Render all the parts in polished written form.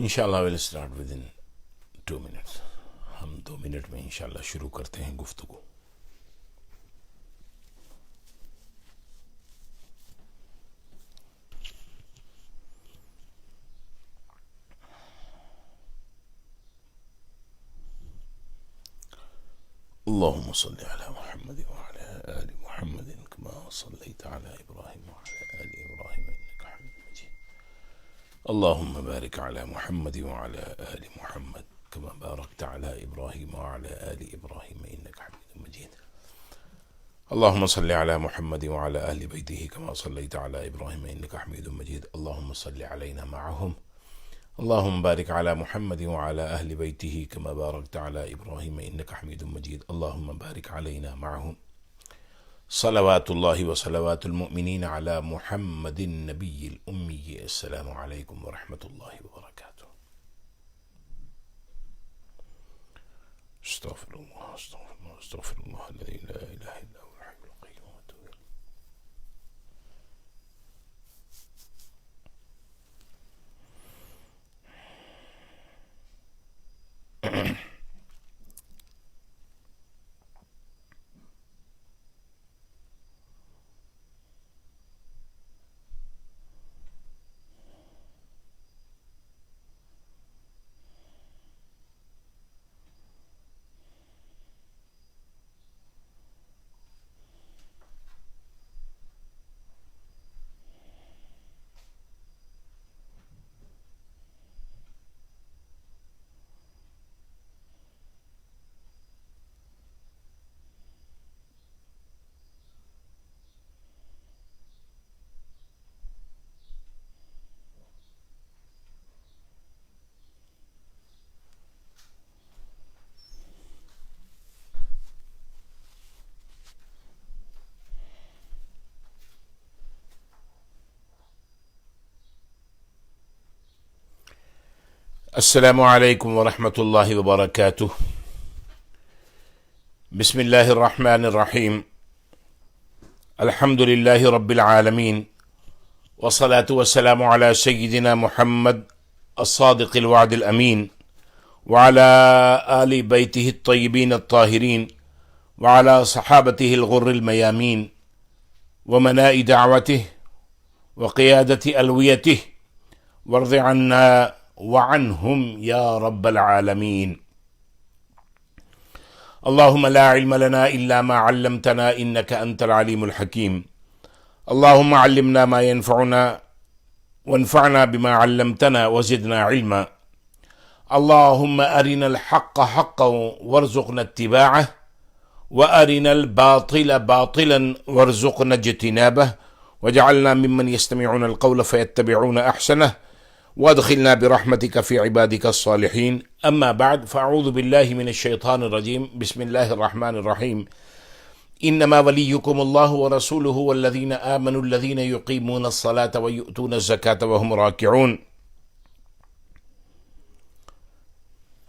انشاءاللہ we'll start within 2 minutes. ہم 2 minute میں انشاءاللہ شروع کرتے ہیں گفتگو. اللهم صل على محمد وعلى آل محمد كما صليت على إبراهيم وعلى آل إبراهيم إنك حميد مجيد. اللهم بارك على محمد وعلى آل محمد كما باركت على إبراهيم وعلى آل إبراهيم إنك حميد مجيد. اللهم صل على محمد وعلى أهل بيته كما صليت على إبراهيم إنك حميد مجيد. اللهم صل علينا معهم. اللهم بارك على محمد وعلى أهل بيته كما باركت على إبراهيم إنك حميد مجيد. اللهم بارك علينا معهم. صلوات الله وصلوات المؤمنين على محمد النبي الأمي. السلام عليكم ورحمة الله وبركاته. استغفر الله استغفر الله استغفر الله الذي لا إله إلا هو الحي القيوم وأتوب إليه. السلام علیکم ورحمۃ اللہ وبرکاتہ. بسم اللہ الرحمن الرحیم. الحمد للہ رب العالمین والصلاة والسلام على سیدنا محمد الصادق الوعد الامین وعلى آل بیتہ الطیبین الطاہرین وعلى صحابتہ الغر المیامین ومناء دعوتہ وقیادت الویتہ وارض عنا وعنهم یا رب العالمین. اللهم لا علم لنا إلا ما علمتنا إنك أنت العليم الحكيم. اللهم علمنا ما ينفعنا وانفعنا بما علمتنا وزدنا علما. اللهم أرنا الحق حقا وارزقنا اتباعه وأرنا الباطل باطلا وارزقنا اجتنابه واجعلنا ممن يستمعون القول فيتبعون أحسنه وادخلنا برحمتك في عبادك الصالحين. اما بعد فاعوذ بالله من الشيطان الرجيم. بسم الله الرحمن الرحيم. انما وليكم الله ورسوله والذين آمنوا الذين يقيمون الصلاة ويؤتون الزكاة وهم راكعون.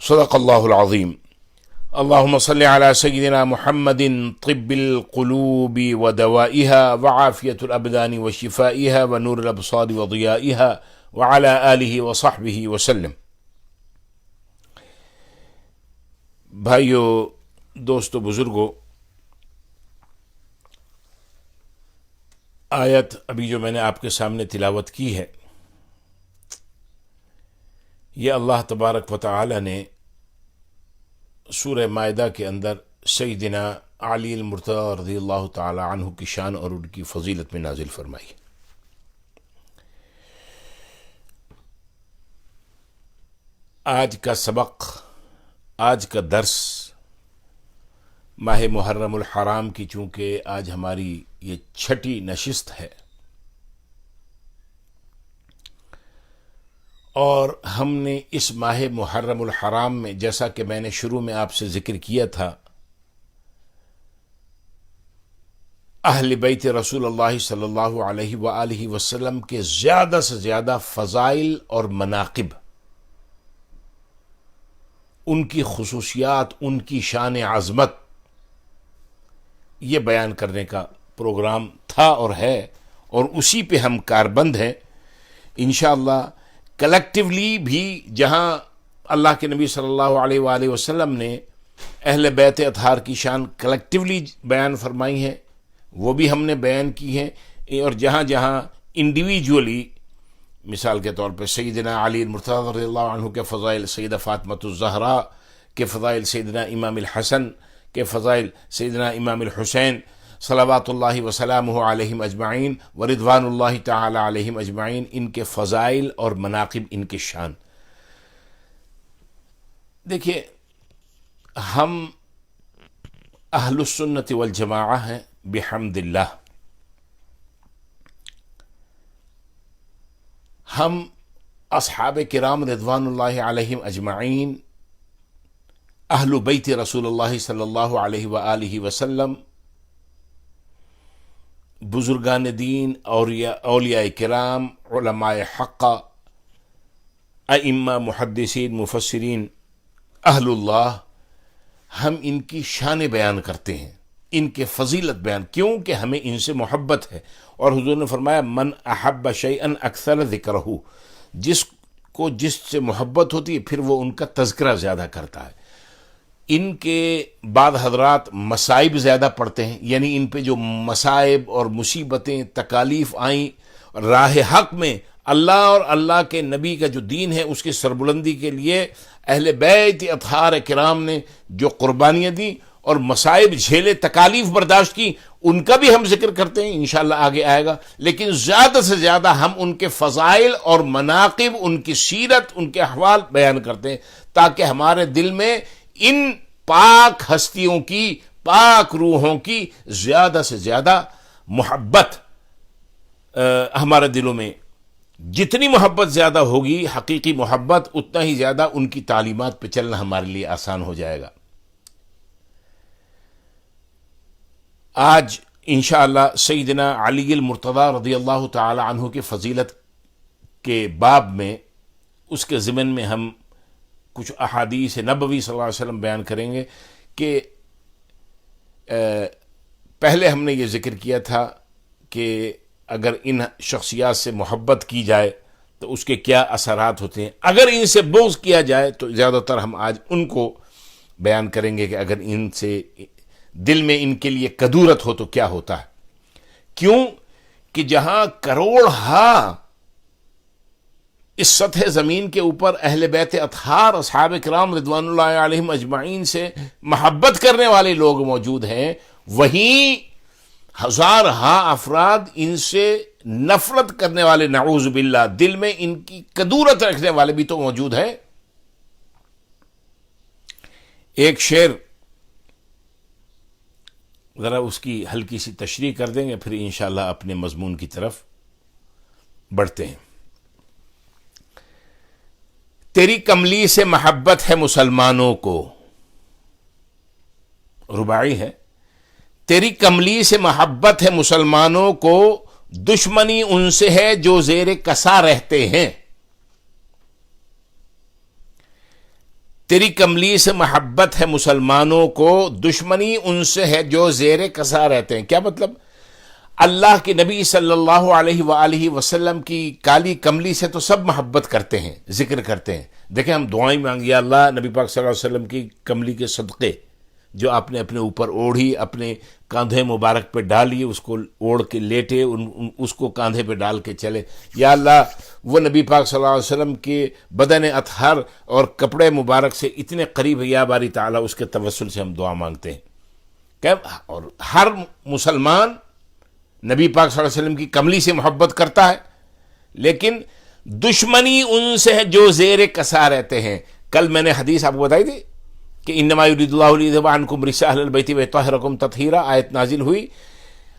صدق الله العظيم. اللهم صل على سيدنا محمد طب القلوب ودوائها وعافية الأبدان وشفائها ونور الأبصار وضيائها وعلى آلہ وصحبہ وسلم. بھائیو، دوستو، بزرگو، آیت ابھی جو میں نے آپ کے سامنے تلاوت کی ہے، یہ اللہ تبارک و تعالی نے سورہ مائدہ کے اندر سیدنا علی المرتضی رضی اللہ تعالی عنہ کی شان اور ان کی فضیلت میں نازل فرمائی. آج کا سبق، آج کا درس ماہ محرم الحرام کی، چونکہ آج ہماری یہ 6ٹھی نشست ہے اور ہم نے اس ماہ محرم الحرام میں، جیسا کہ میں نے شروع میں آپ سے ذکر کیا تھا، اہل بیت رسول اللہ صلی اللہ علیہ وآلہ وسلم کے زیادہ سے زیادہ فضائل اور مناقب، ان کی خصوصیات، ان کی شان عظمت، یہ بیان کرنے کا پروگرام تھا اور ہے، اور اسی پہ ہم کاربند ہیں انشاءاللہ کلیکٹیولی بھی جہاں اللہ کے نبی صلی اللہ علیہ وآلہ وسلم نے اہل بیت اطہار کی شان کلیکٹیولی بیان فرمائی ہے وہ بھی ہم نے بیان کی ہیں، اور جہاں جہاں انڈیویجولی مثال کے طور پہ سیدنا علی المرتضی رضی اللہ عنہ کے فضائل، سیدہ فاطمۃ الزہرا کے فضائل، سیدنا امام الحسن کے فضائل، سیدنا امام الحسین صلوات اللہ وسلامہ علیہم اجمعین ورضوان اللہ تعالی علیہم اجمعین، ان کے فضائل اور مناقب، ان کی شان. دیکھیے ہم اہل السنت والجماعہ ہیں بحمد اللہ. ہم اصحاب کرام رضوان اللہ علیہم اجمعین، اہل بیت رسول اللہ صلی اللہ علیہ وآلہ وسلم، بزرگان دین، اولیاء کرام، علماء حق، ائمہ، محدثین، مفسرین، اہل اللہ، ہم ان کی شان بیان کرتے ہیں، ان کے فضیلت بیان، کیونکہ ہمیں ان سے محبت ہے. اور حضور نے فرمایا من احب شیئا اکثر ذکرہ، جس کو جس سے محبت ہوتی ہے پھر وہ ان کا تذکرہ زیادہ کرتا ہے. ان کے بعد حضرات مصائب زیادہ پڑتے ہیں، یعنی ان پہ جو مصائب اور مصیبتیں، تکالیف آئیں راہ حق میں، اللہ اور اللہ کے نبی کا جو دین ہے اس کی سربلندی کے لیے اہل بیت اطہار کرام نے جو قربانیاں دیں اور مصائب جھیلے، تکالیف برداشت کی، ان کا بھی ہم ذکر کرتے ہیں، انشاءاللہ آگے آئے گا. لیکن زیادہ سے زیادہ ہم ان کے فضائل اور مناقب، ان کی سیرت، ان کے احوال بیان کرتے ہیں، تاکہ ہمارے دل میں ان پاک ہستیوں کی، پاک روحوں کی زیادہ سے زیادہ محبت ہمارے دلوں میں، جتنی محبت زیادہ ہوگی، حقیقی محبت، اتنا ہی زیادہ ان کی تعلیمات پہ چلنا ہمارے لیے آسان ہو جائے گا. آج انشاءاللہ سیدنا علی المرتضی رضی اللہ تعالی عنہ کی فضیلت کے باب میں، اس کے ضمن میں ہم کچھ احادیث نبوی صلی اللہ علیہ وسلم بیان کریں گے کہ پہلے ہم نے یہ ذکر کیا تھا کہ اگر ان شخصیات سے محبت کی جائے تو اس کے کیا اثرات ہوتے ہیں، اگر ان سے بغض کیا جائے تو زیادہ تر ہم آج ان کو بیان کریں گے کہ اگر ان سے دل میں ان کے لیے کدورت ہو تو کیا ہوتا ہے. کیوں کہ جہاں کروڑ ہا اس سطح زمین کے اوپر اہل بیت اطہار، اصحاب کرام رضوان اللہ علیہم اجمعین سے محبت کرنے والے لوگ موجود ہیں، وہیں ہزار ہا افراد ان سے نفرت کرنے والے، نعوذ باللہ، دل میں ان کی کدورت رکھنے والے بھی تو موجود ہیں. ایک شعر ذرا اس کی ہلکی سی تشریح کر دیں گے، پھر انشاءاللہ اپنے مضمون کی طرف بڑھتے ہیں. تیری کملی سے محبت ہے مسلمانوں کو، رباعی ہے. تیری کملی سے محبت ہے مسلمانوں کو، دشمنی ان سے ہے جو زیر کسا رہتے ہیں. تیری کملی سے محبت ہے مسلمانوں کو، دشمنی ان سے ہے جو زیر کسا رہتے ہیں. کیا مطلب؟ اللہ کے نبی صلی اللہ علیہ وآلہ وسلم کی کالی کملی سے تو سب محبت کرتے ہیں، ذکر کرتے ہیں. دیکھیں ہم دعائیں مانگی، اللہ نبی پاک صلی اللہ علیہ وسلم کی کملی کے صدقے جو آپ نے اپنے اوپر اوڑھی، اپنے کاندھے مبارک پہ ڈالی، اس کو اوڑھ کے لیٹے، اس کو کاندھے پہ ڈال کے چلے. یا اللہ وہ نبی پاک صلی اللہ علیہ وسلم کے بدن اطہر اور کپڑے مبارک سے اتنے قریب ہے، یا باری تعالیٰ اس کے توسل سے ہم دعا مانگتے ہیں. اور ہر مسلمان نبی پاک صلی اللہ علیہ وسلم کی کملی سے محبت کرتا ہے، لیکن دشمنی ان سے ہے جو زیر کسا رہتے ہیں. کل میں نے حدیث آپ کو بتائی تھی کہ انما یرید اللہ لیذھب عنکم رجس اہل البیت ویطہرکم تطہیرا، آیت نازل ہوئی.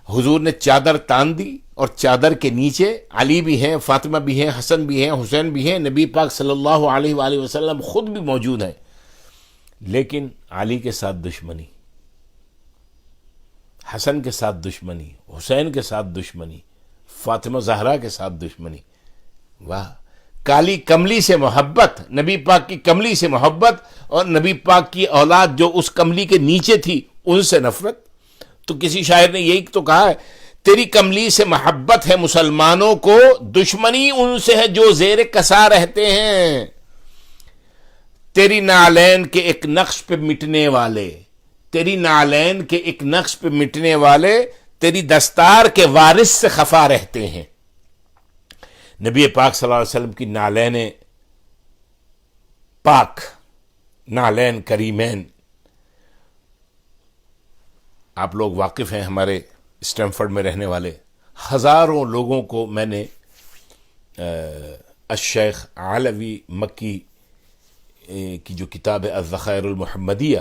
حضور نے چادر تان دی اور چادر کے نیچے علی بھی ہیں، فاطمہ بھی ہیں، حسن بھی ہیں، حسین بھی ہیں، نبی پاک صلی اللہ علیہ وآلہ وسلم خود بھی موجود ہیں. لیکن علی کے ساتھ دشمنی، حسن کے ساتھ دشمنی، حسین کے ساتھ دشمنی، فاطمہ زہرا کے ساتھ دشمنی. واہ، کالی کملی سے محبت، نبی پاک کی کملی سے محبت، اور نبی پاک کی اولاد جو اس کملی کے نیچے تھی ان سے نفرت. تو کسی شاعر نے یہی تو کہا ہے، تیری کملی سے محبت ہے مسلمانوں کو، دشمنی ان سے ہے جو زیر کسا رہتے ہیں. تیری نعلین کے ایک نقش پہ مٹنے والے، تیری نعلین کے ایک نقش پہ مٹنے والے تیری دستار کے وارث سے خفا رہتے ہیں. نبی پاک صلی اللہ علیہ وسلم کی نعلین پاک، نعلین کریمین، آپ لوگ واقف ہیں، ہمارے اسٹینفورڈ میں رہنے والے ہزاروں لوگوں کو میں نے الشیخ علوی مکی کی جو کتاب ہے الذخائر المحمدیہ،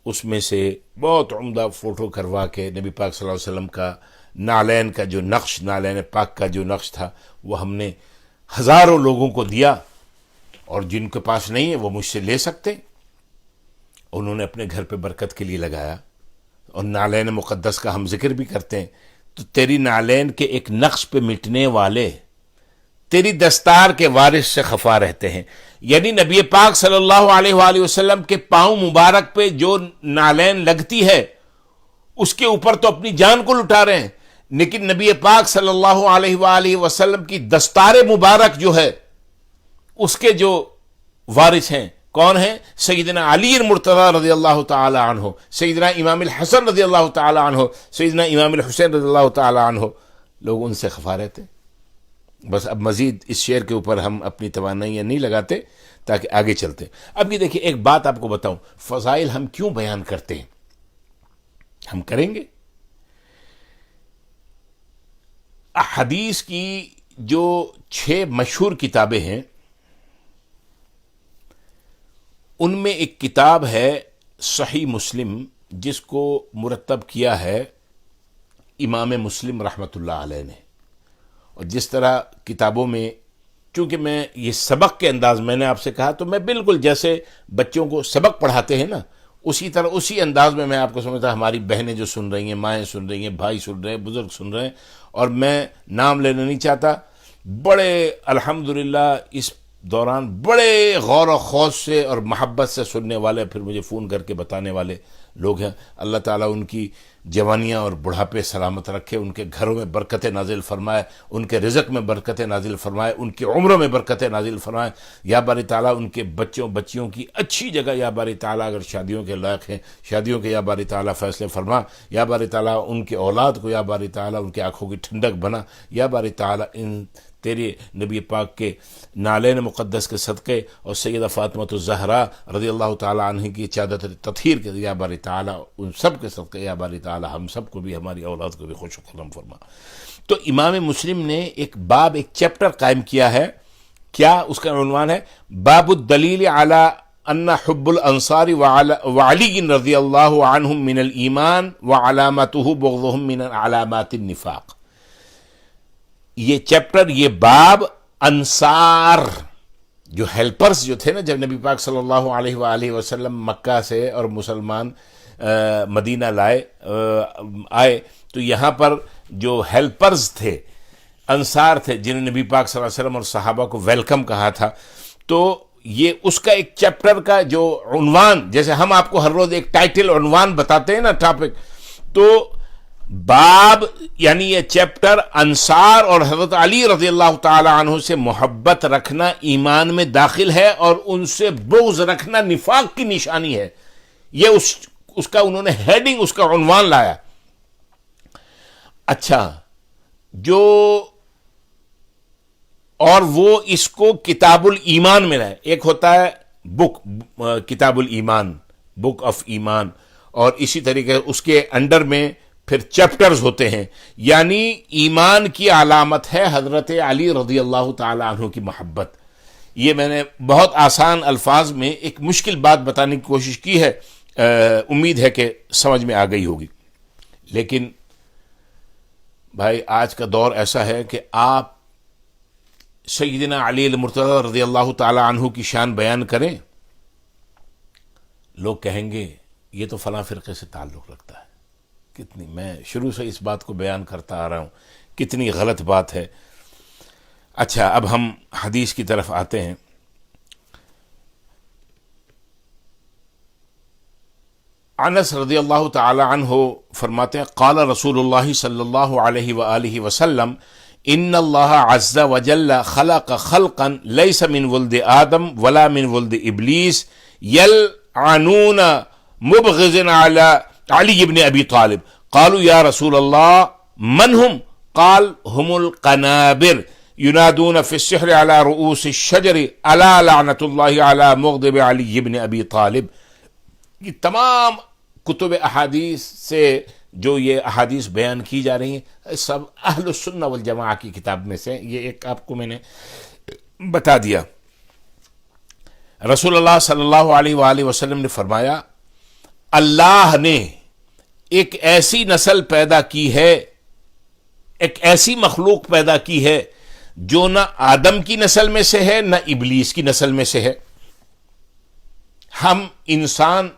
اس میں سے بہت عمدہ فوٹو کروا کے نبی پاک صلی اللہ علیہ وسلم کا نعلین کا جو نقش، نعلین پاک کا جو نقش تھا، وہ ہم نے ہزاروں لوگوں کو دیا، اور جن کے پاس نہیں ہے وہ مجھ سے لے سکتے. انہوں نے اپنے گھر پہ برکت کے لیے لگایا. اور نعلین مقدس کا ہم ذکر بھی کرتے ہیں. تو تیری نعلین کے ایک نقش پہ مٹنے والے تیری دستار کے وارث سے خفا رہتے ہیں. یعنی نبی پاک صلی اللہ علیہ وآلہ وسلم کے پاؤں مبارک پہ جو نعلین لگتی ہے اس کے اوپر تو اپنی جان کو لٹا رہے ہیں، لیکن نبی پاک صلی اللہ علیہ وآلہ وسلم کی دستار مبارک جو ہے اس کے جو وارث ہیں کون ہیں؟ سیدنا علی مرتضی رضی اللہ تعالی عنہ، سیدنا امام الحسن رضی اللہ تعالی عنہ، سیدنا امام الحسین رضی اللہ تعالی عنہ. لوگ ان سے خفا رہتے. بس اب مزید اس شعر کے اوپر ہم اپنی توانائیاں نہیں لگاتے تاکہ آگے چلتے. اب یہ دیکھیں، ایک بات آپ کو بتاؤں، فضائل ہم کیوں بیان کرتے ہیں؟ ہم کریں گے. حدیث کی جو 6 مشہور کتابیں ہیں ان میں ایک کتاب ہے صحیح مسلم، جس کو مرتب کیا ہے امام مسلم رحمۃ اللہ علیہ نے. اور جس طرح کتابوں میں، چونکہ میں یہ سبق کے انداز، میں نے آپ سے کہا تو میں بالکل جیسے بچوں کو سبق پڑھاتے ہیں نا، اسی طرح اسی انداز میں آپ کو سمجھتا. ہماری بہنیں جو سن رہی ہیں، مائیں سن رہی ہیں، بھائی سن رہے ہیں، بزرگ سن رہے ہیں، اور میں نام لینا نہیں چاہتا، بڑے الحمدللہ اس دوران بڑے غور و خوض سے اور محبت سے سننے والے، پھر مجھے فون کر کے بتانے والے لوگ ہیں. اللہ تعالیٰ ان کی جوانیاں اور بڑھاپے سلامت رکھے، ان کے گھروں میں برکتیں نازل فرمائے، ان کے رزق میں برکتیں نازل فرمائے، ان کی عمروں میں برکتیں نازل فرمائے. یا باری تعالیٰ ان کے بچیوں کی اچھی جگہ، یا باری تعالیٰ اگر شادیوں کے لائق ہیں شادیوں کے یا باری تعالیٰ فیصلے فرما. یا باری تعالیٰ ان کے اولاد کو، یا باری تعالیٰ ان کی آنکھوں کی ٹھنڈک بنا. یا باری تعالیٰ ان تیرے نبی پاک کے نعلین مقدس کے صدقے اور سیدہ فاطمہ الزہرا رضی اللہ تعالیٰ عنہ کی چادر تطہیر کے، یا باری تعالیٰ ان سب کے صدقے، یا باری تعالیٰ ہم سب کو بھی، ہماری اولاد کو بھی خوش و خرم فرما. تو امام مسلم نے ایک باب، ایک چیپٹر قائم کیا ہے. کیا اس کا عنوان ہے؟ باب الدلیل علی ان حب الانصار وعلی رضی اللہ عنہم من الایمان وعلامته بغضهم من علامات النفاق. یہ چیپٹر، یہ باب انصار جو ہیلپرز جو تھے نا، جب نبی پاک صلی اللہ علیہ وآلہ وسلم مکہ سے اور مسلمان مدینہ آئے، تو یہاں پر جو ہیلپرز تھے، انصار تھے، جنہیں نبی پاک صلی اللہ علیہ وسلم اور صحابہ کو ویلکم کہا تھا. تو یہ اس کا ایک چیپٹر کا جو عنوان، جیسے ہم آپ کو ہر روز ایک ٹائٹل عنوان بتاتے ہیں نا، ٹاپک، تو باب یعنی یہ چیپٹر انصار اور حضرت علی رضی اللہ تعالی عنہ سے محبت رکھنا ایمان میں داخل ہے، اور ان سے بغض رکھنا نفاق کی نشانی ہے. یہ اس کا انہوں نے ہیڈنگ، اس کا عنوان لایا. اچھا، جو اور وہ اس کو کتاب الایمان میں لائے. ایک ہوتا ہے بک، کتاب الایمان، بک آف ایمان، اور اسی طریقے اس کے انڈر میں پھر چیپٹرز ہوتے ہیں. یعنی ایمان کی علامت ہے حضرت علی رضی اللہ تعالی عنہ کی محبت. یہ میں نے بہت آسان الفاظ میں ایک مشکل بات بتانے کی کوشش کی ہے، امید ہے کہ سمجھ میں آ گئی ہوگی. لیکن بھائی آج کا دور ایسا ہے کہ آپ سیدنا علی المرتضی رضی اللہ تعالی عنہ کی شان بیان کریں، لوگ کہیں گے یہ تو فلاں فرقے سے تعلق رکھتا ہے. کتنی، میں شروع سے اس بات کو بیان کرتا آ رہا ہوں، کتنی غلط بات ہے. اچھا، اب ہم حدیث کی طرف آتے ہیں. انس رضی اللہ تعالی عنہ فرماتے ہیں قال رسول اللہ صلی اللہ علیہ وآلہ وسلم ان اللہ عز وجل خلق خلقا لیس من ولد آدم ولا من ولد ابلیس یلعنون مبغض علی بن ابی طالب قالوا یا رسول اللہ من هم قال هم القنابر ينادون في السحر على رؤوس الشجر الا لعنت اللہ علی مغضب علی بن ابی طالب. یہ تمام کتب احادیث سے جو یہ احادیث بیان کی جا رہی ہیں سب اہل السنہ والجماعہ کی کتاب میں سے، یہ ایک آپ کو میں نے بتا دیا. رسول اللہ صلی اللہ علیہ وآلہ وسلم نے فرمایا اللہ نے ایک ایسی نسل پیدا کی ہے، ایک ایسی مخلوق پیدا کی ہے جو نہ آدم کی نسل میں سے ہے نہ ابلیس کی نسل میں سے ہے. ہم انسان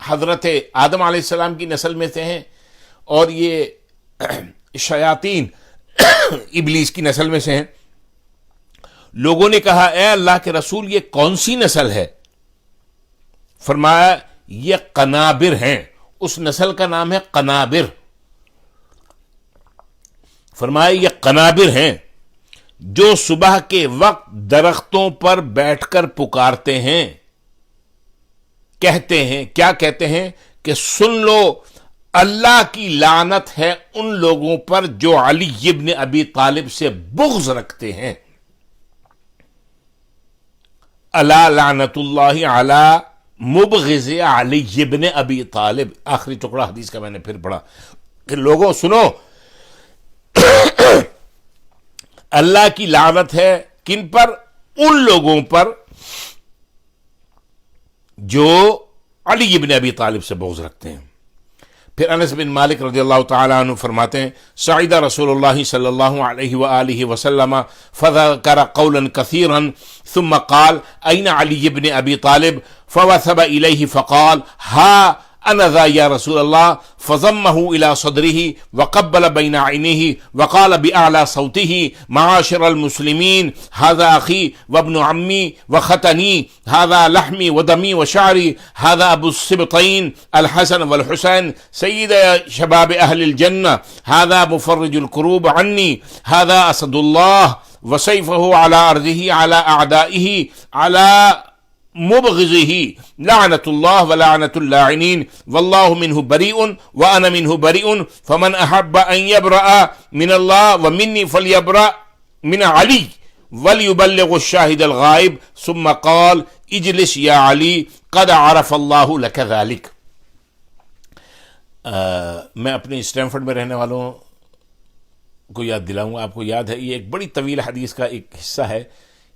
حضرت آدم علیہ السلام کی نسل میں سے ہیں اور یہ شیاطین ابلیس کی نسل میں سے ہیں. لوگوں نے کہا اے اللہ کے رسول یہ کون سی نسل ہے؟ فرمایا یہ قنابر ہیں، اس نسل کا نام ہے قنابر. فرمایا یہ قنابر ہیں جو صبح کے وقت درختوں پر بیٹھ کر پکارتے ہیں، کہتے ہیں کیا کہتے ہیں کہ سن لو اللہ کی لعنت ہے ان لوگوں پر جو علی ابن ابی طالب سے بغض رکھتے ہیں. الا لعنت اللہ علی مبغض علی ابن ابی طالب. آخری ٹکڑا حدیث کا میں نے پھر پڑھا کہ لوگوں سنو اللہ کی لعنت ہے کن پر؟ ان لوگوں پر جو علی ابن ابی طالب سے بغض رکھتے ہیں. پھر انس بن مالک رضی اللہ تعالی عنہ فرماتے ہیں صعد رسول اللہ صلی اللہ علیہ وآلہ وسلم فذكر قولا كثيرا ثم قال أين علي بن أبي طالب فوثب إليه فقال ها أنا ذا يا رسول الله فضمه إلى صدره وقبل بين عينيه وقال بأعلى صوته معاشر المسلمين هذا أخي وابن عمي وختني هذا لحمي ودمي وشعري هذا أبو السبطين الحسن والحسين سيد شباب أهل الجنة هذا مفرج الكروب عني هذا أسد الله وسيفه على أرضه على أعدائه على مبغضه لعنت اللہ ولعنت اللاعنین واللہ منہ بریء وانا منہ بریء فمن احب ان یبرأ من اللہ ومنی فلیبرأ من علی ولیبلغ الشاہد الغائب ثم قال اجلس یا علی قد عرف اللہ لک ذلک. میں اپنے اسٹینفورڈ میں رہنے والوں کو یاد دلاؤں گا. آپ کو یاد ہے یہ ایک بڑی طویل حدیث کا ایک حصہ ہے،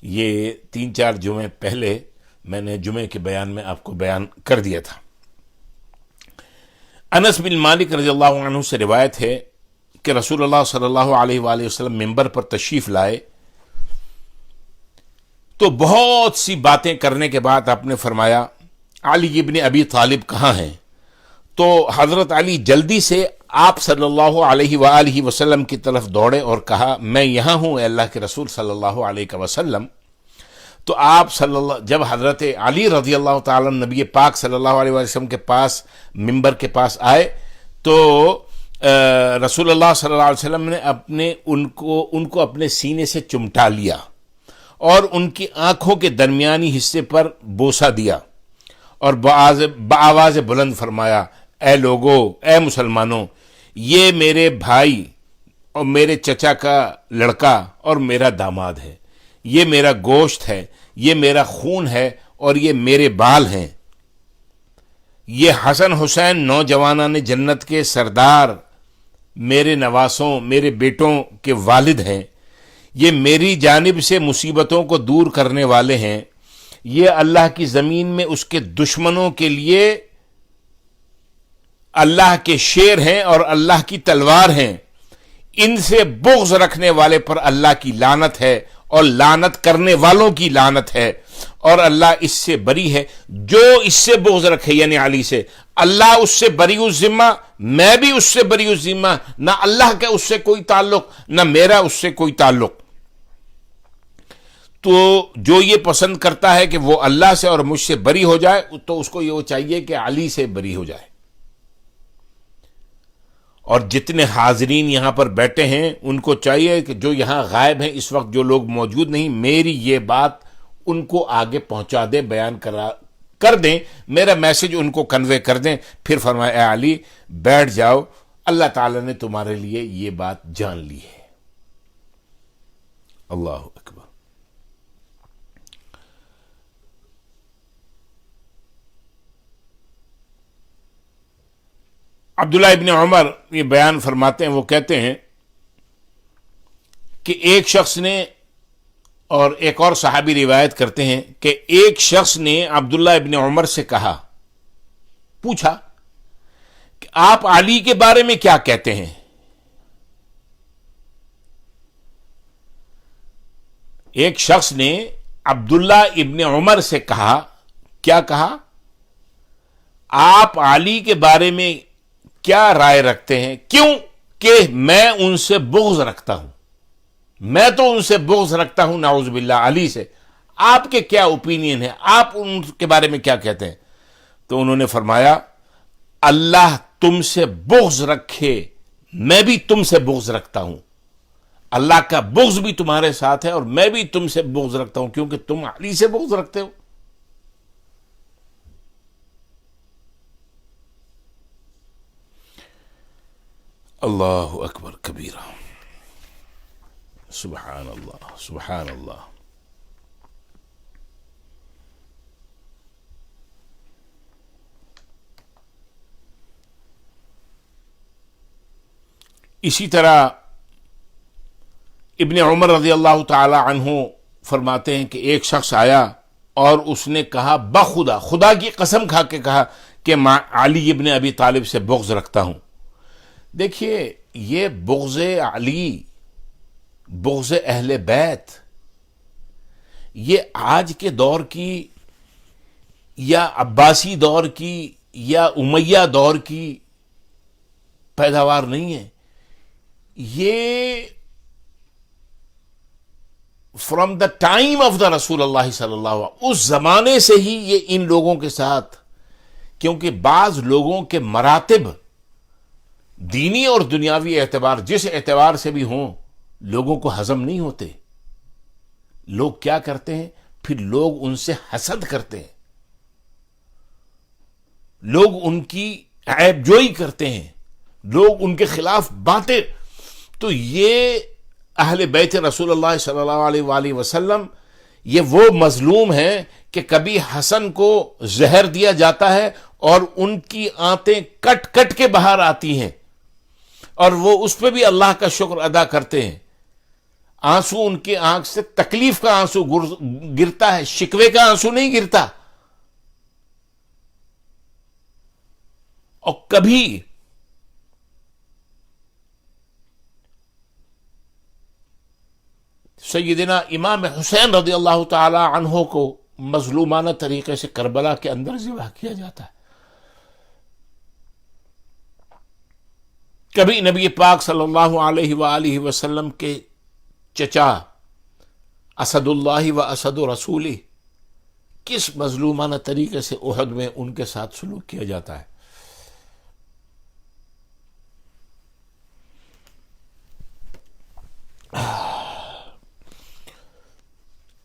یہ 3-4 جمعے پہلے میں نے جمعے کے بیان میں آپ کو بیان کر دیا تھا. انس بن مالک رضی اللہ عنہ سے روایت ہے کہ رسول اللہ صلی اللہ علیہ وآلہ وسلم ممبر پر تشریف لائے تو بہت سی باتیں کرنے کے بعد آپ نے فرمایا علی ابن ابی طالب کہاں ہیں؟ تو حضرت علی جلدی سے آپ صلی اللہ علیہ وآلہ وسلم کی طرف دوڑے اور کہا میں یہاں ہوں اے اللہ کے رسول صلی اللہ علیہ وسلم. تو آپ جب حضرت علی رضی اللہ تعالیٰ نبی پاک صلی اللہ علیہ وسلم کے پاس ممبر کے پاس آئے تو رسول اللہ صلی اللہ علیہ وسلم نے ان کو اپنے سینے سے چمٹا لیا اور ان کی آنکھوں کے درمیانی حصے پر بوسہ دیا اور بآواز بلند فرمایا اے لوگو، اے مسلمانوں، یہ میرے بھائی اور میرے چچا کا لڑکا اور میرا داماد ہے، یہ میرا گوشت ہے، یہ میرا خون ہے اور یہ میرے بال ہیں. یہ حسن حسین نوجوانان جنت کے سردار، میرے نواسوں، میرے بیٹوں کے والد ہیں. یہ میری جانب سے مصیبتوں کو دور کرنے والے ہیں. یہ اللہ کی زمین میں اس کے دشمنوں کے لیے اللہ کے شیر ہیں اور اللہ کی تلوار ہیں. ان سے بغض رکھنے والے پر اللہ کی لعنت ہے اور لعنت کرنے والوں کی لعنت ہے، اور اللہ اس سے بری ہے. جو اس سے بغض رکھے یعنی علی سے، اللہ اس سے بری الذمہ، میں بھی اس سے بری الذمہ. نہ اللہ کا اس سے کوئی تعلق، نہ میرا اس سے کوئی تعلق. تو جو یہ پسند کرتا ہے کہ وہ اللہ سے اور مجھ سے بری ہو جائے تو اس کو یہ چاہیے کہ علی سے بری ہو جائے. اور جتنے حاضرین یہاں پر بیٹھے ہیں ان کو چاہیے کہ جو یہاں غائب ہیں اس وقت، جو لوگ موجود نہیں، میری یہ بات ان کو آگے پہنچا دیں، بیان کر دیں، میرا میسج ان کو کنوے کر دیں. پھر فرمایا اے علی بیٹھ جاؤ، اللہ تعالیٰ نے تمہارے لیے یہ بات جان لی ہے. اللہ اکبر. عبداللہ ابن عمر یہ بیان فرماتے ہیں، وہ کہتے ہیں کہ ایک شخص نے، اور ایک اور صحابی روایت کرتے ہیں کہ ایک شخص نے عبداللہ ابن عمر سے کہا، پوچھا کہ آپ علی کے بارے میں کیا کہتے ہیں؟ ایک شخص نے عبداللہ ابن عمر سے کہا، کیا کہا؟ آپ علی کے بارے میں کیا رائے رکھتے ہیں؟ کیوں کہ میں ان سے بغض رکھتا ہوں، میں تو ان سے بغض رکھتا ہوں نعوذ باللہ علی سے. آپ کے کیا اوپینین ہے، آپ ان کے بارے میں کیا کہتے ہیں؟ تو انہوں نے فرمایا اللہ تم سے بغض رکھے، میں بھی تم سے بغض رکھتا ہوں. اللہ کا بغض بھی تمہارے ساتھ ہے اور میں بھی تم سے بغض رکھتا ہوں کیونکہ تم علی سے بغض رکھتے ہو. اللہ اکبر کبیرہ. سبحان اللہ سبحان اللہ. اسی طرح ابن عمر رضی اللہ تعالی عنہ فرماتے ہیں کہ ایک شخص آیا اور اس نے کہا بخدا، خدا کی قسم کھا کے کہا کہ میں علی ابن ابی طالب سے بغض رکھتا ہوں. دیکھیے یہ بغض علی، بغض اہل بیت، یہ آج کے دور کی یا عباسی دور کی یا امیہ دور کی پیداوار نہیں ہے. یہ from the time of the رسول اللہ صلی اللہ علیہ وسلم، اس زمانے سے ہی یہ ان لوگوں کے ساتھ، کیونکہ بعض لوگوں کے مراتب دینی اور دنیاوی اعتبار جس اعتبار سے بھی ہوں لوگوں کو ہضم نہیں ہوتے. لوگ کیا کرتے ہیں؟ پھر لوگ ان سے حسد کرتے ہیں، لوگ ان کی عیب جوئی کرتے ہیں، لوگ ان کے خلاف باتیں. تو یہ اہل بیت رسول اللہ صلی اللہ علیہ وآلہ وسلم یہ وہ مظلوم ہیں کہ کبھی حسن کو زہر دیا جاتا ہے اور ان کی آنتیں کٹ کٹ کے باہر آتی ہیں اور وہ اس پہ بھی اللہ کا شکر ادا کرتے ہیں. آنسو ان کی آنکھ سے تکلیف کا آنسو گرتا ہے، شکوے کا آنسو نہیں گرتا. اور کبھی سیدنا امام حسین رضی اللہ تعالی عنہ کو مظلومانہ طریقے سے کربلا کے اندر ذبح کیا جاتا ہے. کبھی نبی پاک صلی اللہ علیہ وآلہ وسلم کے چچا اسد اللہ و اسد رسولہ کس مظلومانہ طریقے سے احد میں ان کے ساتھ سلوک کیا جاتا ہے.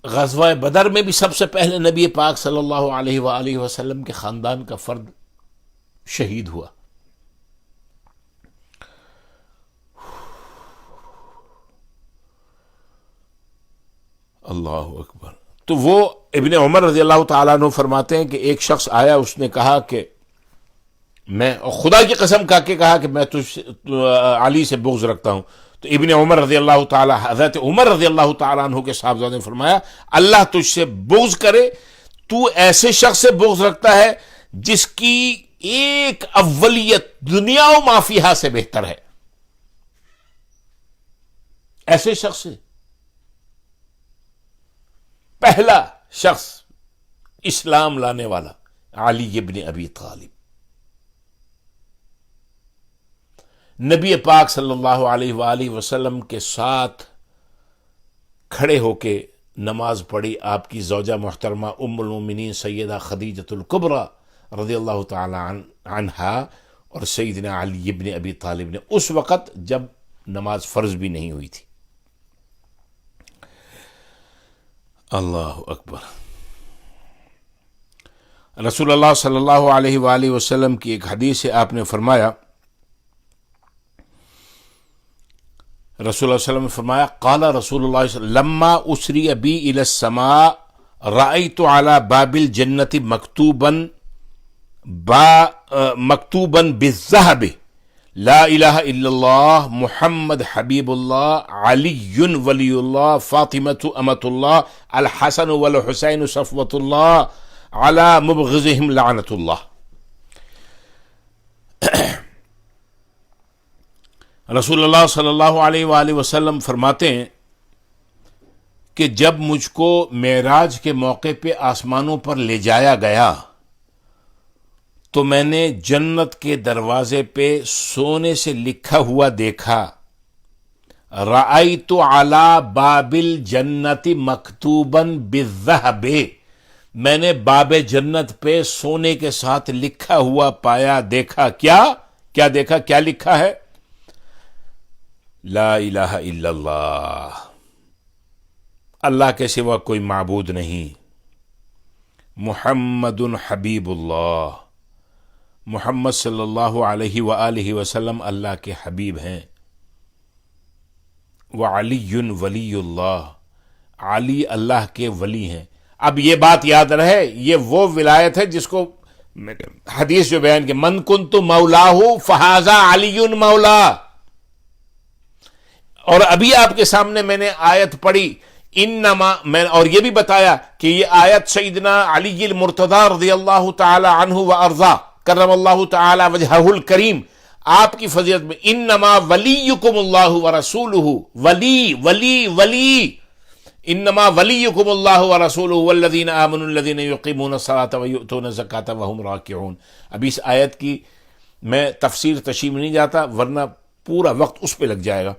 غزوہ بدر میں بھی سب سے پہلے نبی پاک صلی اللہ علیہ وآلہ وسلم کے خاندان کا فرد شہید ہوا. اللہ اکبر. تو وہ ابن عمر رضی اللہ تعالیٰ عنہ فرماتے ہیں کہ ایک شخص آیا، اس نے کہا کہ میں خدا کی قسم کھا کے کہا کہ میں علی سے بغض رکھتا ہوں. تو ابن عمر رضی اللہ تعالیٰ، حضرت عمر رضی اللہ تعالیٰ عنہ کے صاحبزادے نے فرمایا اللہ تجھ سے بغض کرے، تو ایسے شخص سے بغض رکھتا ہے جس کی ایک اولیت دنیا و ما فیہا سے بہتر ہے. ایسے شخص سے پہلا شخص اسلام لانے والا علی ابن ابی طالب، نبی پاک صلی اللہ علیہ وآلہ وسلم کے ساتھ کھڑے ہو کے نماز پڑھی آپ کی زوجہ محترمہ ام المومنین سیدہ خدیجۃ الکبریٰ رضی اللہ تعالی عنہا اور سیدنا علی ابن ابی طالب نے، اس وقت جب نماز فرض بھی نہیں ہوئی تھی۔ اللہ اکبر۔ رسول اللہ صلی اللہ علیہ وآلہ وسلم کی ایک حدیث ہے، آپ نے فرمایا، رسول اللہ صلی اللہ علیہ وسلم نے فرمایا، قال رسول اللہ صلی اللہ علیہ وسلم لما اسری بی الی السماء رأیت علی باب الجنت مکتوبا بالذهب لا الہ الا اللہ محمد حبیب اللہ علی ولی اللہ فاطمۃ امۃ اللہ الحسن والحسین صفوۃ اللہ علی مبغضہم لعنۃ اللہ۔ رسول اللہ صلی اللہ علیہ وآلہ وسلم فرماتے ہیں کہ جب مجھ کو معراج کے موقع پہ آسمانوں پر لے جایا گیا تو میں نے جنت کے دروازے پہ سونے سے لکھا ہوا دیکھا، رأیت علی باب الجنت مکتوبا بالذہب، میں نے باب جنت پہ سونے کے ساتھ لکھا ہوا پایا، دیکھا۔ کیا دیکھا؟ کیا لکھا ہے؟ لا الہ الا اللہ، اللہ کے سوا کوئی معبود نہیں، محمد حبیب اللہ، محمد صلی اللہ علیہ وآلہ وسلم اللہ کے حبیب ہیں، وعلی ولی اللہ، علی اللہ کے ولی ہیں۔ اب یہ بات یاد رہے، یہ وہ ولایت ہے جس کو حدیث جو بیان کہ من کنت مولاہ فہذا علی مولا، اور ابھی آپ کے سامنے میں نے آیت پڑھی انما، میں اور یہ بھی بتایا کہ یہ آیت سیدنا علی المرتضی رضی اللہ تعالی عنہ وارضا کرم اللہ تعالی وجہہ الکریم، آپ کی فضیلت میں انما ولیکم اللہ ورسولہ، ولی انما ولیکم اللہ ورسولہ والذین آمنوا الذین یقیمون الصلاۃ ویؤتون الزکاۃ وہم راکعون۔ ابھی اس آیت کی میں تفسیر تشریح میں نہیں جاتا ورنہ پورا وقت اس پہ لگ جائے گا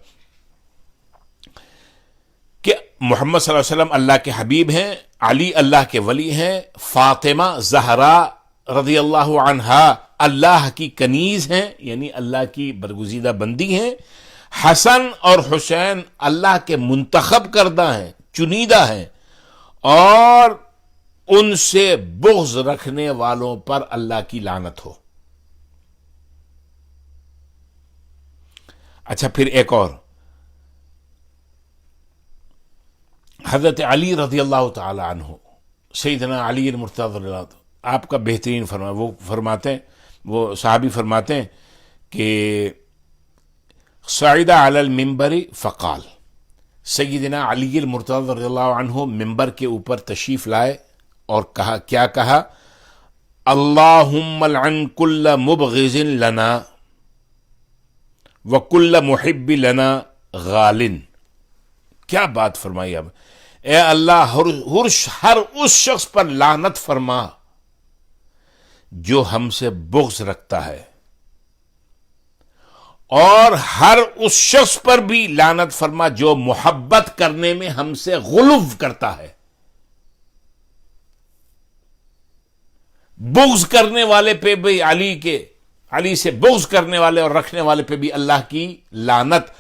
کہ محمد صلی اللہ علیہ وسلم اللہ کے حبیب ہیں، علی اللہ کے ولی ہیں، فاطمہ زہرا رضی اللہ عنہا اللہ کی کنیز ہیں، یعنی اللہ کی برگزیدہ بندی ہیں، حسن اور حسین اللہ کے منتخب کردہ ہیں، چنیدہ ہیں، اور ان سے بغض رکھنے والوں پر اللہ کی لعنت ہو۔ اچھا، پھر ایک اور، حضرت علی رضی اللہ تعالی عنہ، سیدنا علی المرتضی رضی اللہ عنہ، آپ کا بہترین وہ فرماتے ہیں، وہ صحابی فرماتے ہیں کہ صعد علی المنبر فقال، سیدنا علی المرتضی رضی اللہ عنہ ممبر کے اوپر تشریف لائے اور کہا، کیا کہا؟ اللہم لعن کل مبغض لنا وکل محب لنا غال۔ کیا بات فرمائی اب، اے اللہ ہر اس شخص پر لعنت فرما جو ہم سے بغض رکھتا ہے، اور ہر اس شخص پر بھی لعنت فرما جو محبت کرنے میں ہم سے غلو کرتا ہے۔ بغض کرنے والے پہ بھی علی سے بغض کرنے والے اور رکھنے والے پہ بھی اللہ کی لعنت،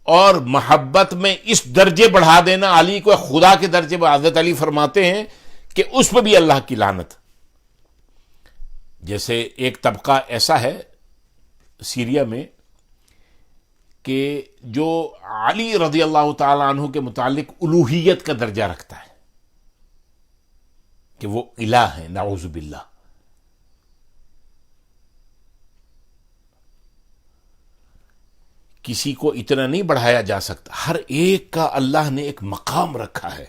اور محبت میں اس درجے بڑھا دینا علی کو خدا کے درجے پر، حضرت علی فرماتے ہیں کہ اس پہ بھی اللہ کی لعنت۔ جیسے ایک طبقہ ایسا ہے سیریا میں کہ جو علی رضی اللہ تعالی عنہ کے متعلق الوہیت کا درجہ رکھتا ہے کہ وہ الہ ہے، نعوذ باللہ۔ کسی کو اتنا نہیں بڑھایا جا سکتا، ہر ایک کا اللہ نے ایک مقام رکھا ہے،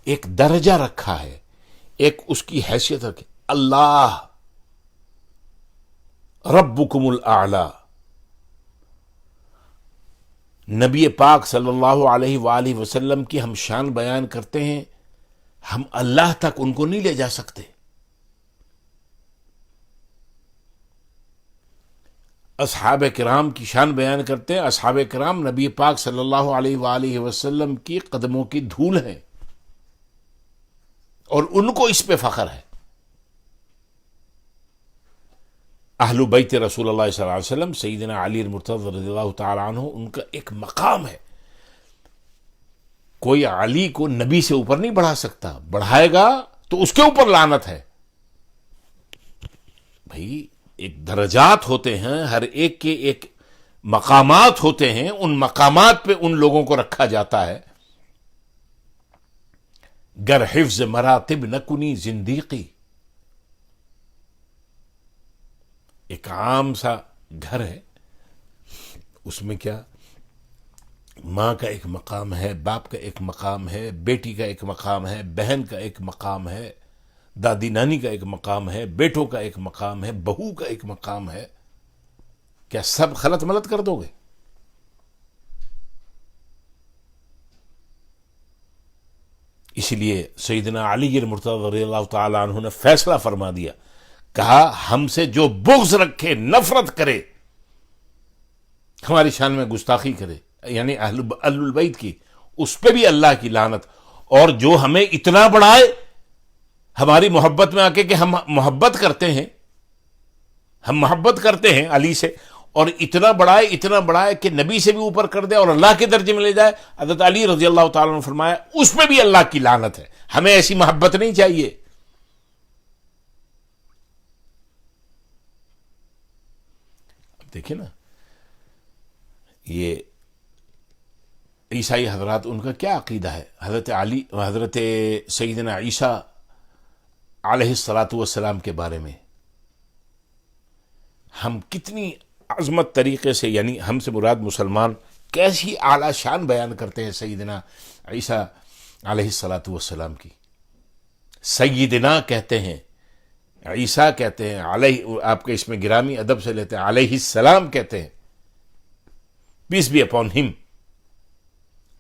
ایک درجہ رکھا ہے، ایک اس کی حیثیت رکھی۔ اللہ ربکم الاعلی، نبی پاک صلی اللہ علیہ وآلہ وسلم کی ہم شان بیان کرتے ہیں، ہم اللہ تک ان کو نہیں لے جا سکتے۔ اصحاب کرام کی شان بیان کرتے ہیں، اصحاب کرام نبی پاک صلی اللہ علیہ وآلہ وسلم کی قدموں کی دھول ہیں، اور ان کو اس پہ فخر ہے۔ اہل بیت رسول اللہ صلی اللہ علیہ وسلم سیدنا علی المرتضی رضی اللہ تعالی عنہ، ان کا ایک مقام ہے، کوئی علی کو نبی سے اوپر نہیں بڑھا سکتا، بڑھائے گا تو اس کے اوپر لعنت ہے۔ بھائی ایک درجات ہوتے ہیں، ہر ایک کے ایک مقامات ہوتے ہیں، ان مقامات پہ ان لوگوں کو رکھا جاتا ہے۔ گر حفظ مراتب نہ کنی زندیقی، ایک عام سا گھر ہے، اس میں کیا ماں کا ایک مقام ہے، باپ کا ایک مقام ہے، بیٹی کا ایک مقام ہے، بہن کا ایک مقام ہے، دادی نانی کا ایک مقام ہے، بیٹوں کا ایک مقام ہے، بہو کا ایک مقام ہے۔ کیا سب خلط ملط کر دو گے؟ اس لیے سیدنا علی المرتضی رضی اللہ تعالی عنہ نے فیصلہ فرما دیا، کہا ہم سے جو بغض رکھے، نفرت کرے، ہماری شان میں گستاخی کرے، یعنی اہل البیت کی، اس پہ بھی اللہ کی لعنت۔ اور جو ہمیں اتنا بڑھائے ہماری محبت میں آ کے کہ ہم محبت کرتے ہیں علی سے، اور اتنا بڑھائے کہ نبی سے بھی اوپر کر دے اور اللہ کے درجے میں لے جائے، حضرت علی رضی اللہ تعالیٰ نے فرمایا اس پہ بھی اللہ کی لعنت ہے، ہمیں ایسی محبت نہیں چاہیے۔ دیکھیں نا یہ عیسائی حضرات، ان کا کیا عقیدہ ہے حضرت سیدنا عیسیٰ علیہ الصلاۃ والسلام کے بارے میں؟ ہم کتنی عظمت طریقے سے، یعنی ہم سے مراد مسلمان، کیسی اعلیٰ شان بیان کرتے ہیں سیدنا عیسیٰ علیہ الصلاۃ والسلام کی۔ سیدنا کہتے ہیں، عیسیٰ کہتے ہیں، علیہ آپ کے اس میں گرامی ادب سے لیتے ہیں، علیہ السلام کہتے ہیں، پیس بی اپون ہم۔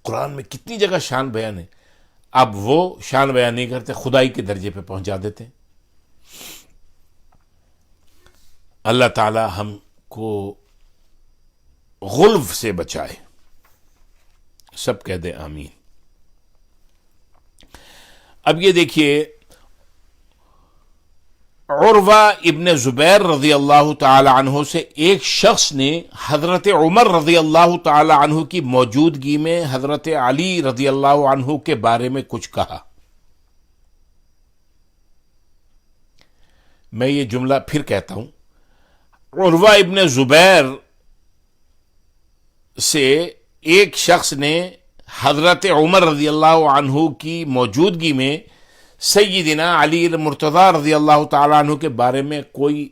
قرآن میں کتنی جگہ شان بیان ہے، اب وہ شان بیان نہیں کرتے، خدائی کے درجے پہ پہنچا دیتے ہیں۔ اللہ تعالی ہم کو غلو سے بچائے، سب کہہ دیں آمین۔ اب یہ دیکھیے، عروہ ابن زبیر رضی اللہ تعالی عنہ سے ایک شخص نے حضرت عمر رضی اللہ تعالی عنہ کی موجودگی میں حضرت علی رضی اللہ عنہ کے بارے میں کچھ کہا۔ میں یہ جملہ پھر کہتا ہوں، عروہ ابن زبیر سے ایک شخص نے حضرت عمر رضی اللہ عنہ کی موجودگی میں سیدنا علی المرتضی رضی اللہ تعالیٰ عنہ کے بارے میں کوئی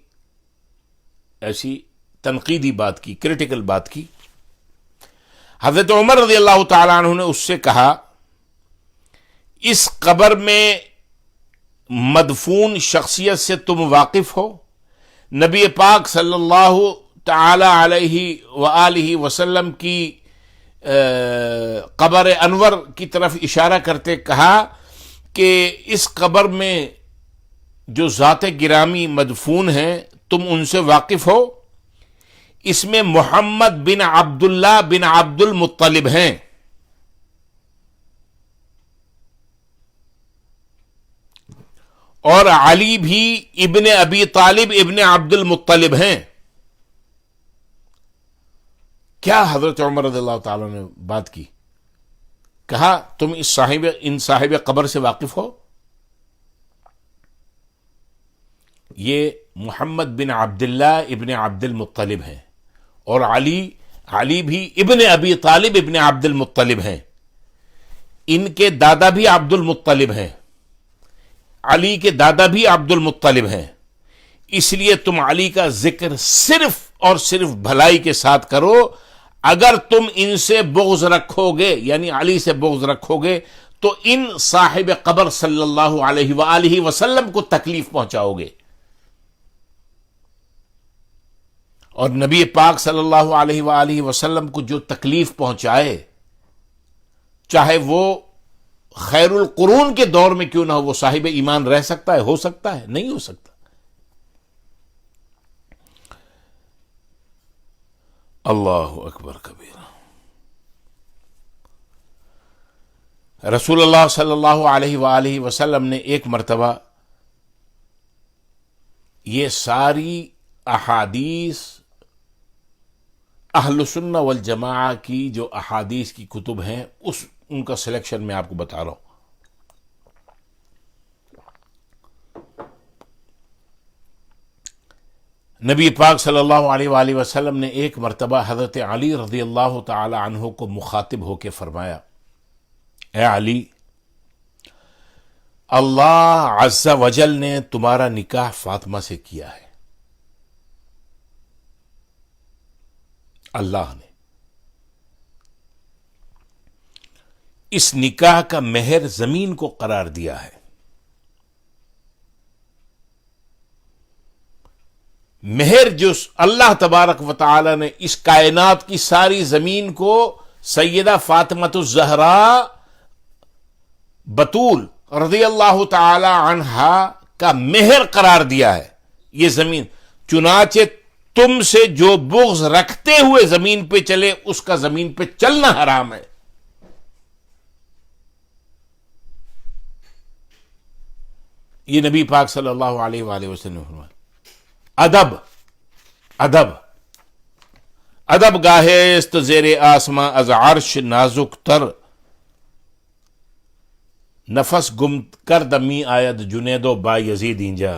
ایسی تنقیدی بات کی، کریٹیکل بات کی۔ حضرت عمر رضی اللہ تعالیٰ عنہ نے اس سے کہا، اس قبر میں مدفون شخصیت سے تم واقف ہو؟ نبی پاک صلی اللہ تعالی علیہ وآلہ وسلم کی قبر انور کی طرف اشارہ کرتے کہا کہ اس قبر میں جو ذات گرامی مدفون ہیں تم ان سے واقف ہو؟ اس میں محمد بن عبداللہ بن عبد المطلب ہیں، اور علی بھی ابن ابی طالب ابن عبد المطلب ہیں۔ کیا حضرت عمر رضی اللہ تعالیٰ نے بات کی؟ کہا تم ان صاحب قبر سے واقف ہو؟ یہ محمد بن عبداللہ ابن عبد المطلب ہیں، اور علی بھی ابن ابی طالب ابن عبد المطلب ہیں، ان کے دادا بھی عبد المطلب ہیں، علی کے دادا بھی عبد المطلب ہیں، اس لیے تم علی کا ذکر صرف اور صرف بھلائی کے ساتھ کرو۔ اگر تم ان سے بغض رکھو گے، یعنی علی سے بغض رکھو گے، تو ان صاحب قبر صلی اللہ علیہ وآلہ وسلم کو تکلیف پہنچاؤ گے، اور نبی پاک صلی اللہ علیہ وآلہ وسلم کو جو تکلیف پہنچائے، چاہے وہ خیر القرون کے دور میں کیوں نہ ہو، وہ صاحب ایمان رہ سکتا ہے؟ ہو سکتا ہے؟ نہیں ہو سکتا۔ اللہ اکبر کبیرہ۔ رسول اللہ صلی اللہ علیہ وآلہ وسلم نے ایک مرتبہ یہ ساری احادیث اہل سنہ والجماعہ کی جو احادیث کی کتب ہیں ان کا سلیکشن میں آپ کو بتا رہا ہوں. نبی پاک صلی اللہ علیہ وآلہ وسلم نے ایک مرتبہ حضرت علی رضی اللہ تعالی عنہ کو مخاطب ہو کے فرمایا، اے علی، اللہ عز وجل نے تمہارا نکاح فاطمہ سے کیا ہے. اللہ نے اس نکاح کا مہر زمین کو قرار دیا ہے. مہر جو اللہ تبارک و تعالی نے اس کائنات کی ساری زمین کو سیدہ فاطمہ الزہراء بطول رضی اللہ تعالی عنہا کا مہر قرار دیا ہے. یہ زمین، چنانچہ تم سے جو بغض رکھتے ہوئے زمین پہ چلے اس کا زمین پہ چلنا حرام ہے. یہ نبی پاک صلی اللہ علیہ وآلہ وسلم نے فرمایا. ادب گاہے است زیر آسماں از عرش نازک تر، نفس گم کر دمی آید جنید و با یزید اینجا.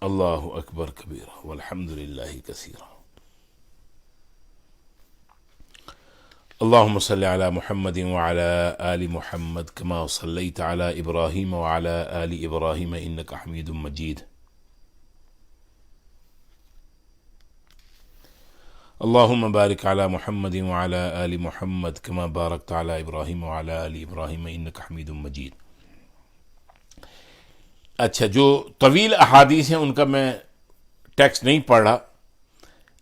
اللہ اکبر کبیرہ والحمد للہ کثیرہ. اللهم صل على محمد وعلى آل محمد كما صليت على إبراهيم وعلى آل إبراهيم إنك حميد مجيد. اللهم بارك على محمد وعلى آل محمد كما باركت على إبراهيم وعلى آل إبراهيم إنك حميد مجيد. اچھا، جو طویل احادیث ہیں ان کا میں ٹیکسٹ نہیں پڑھ رہا.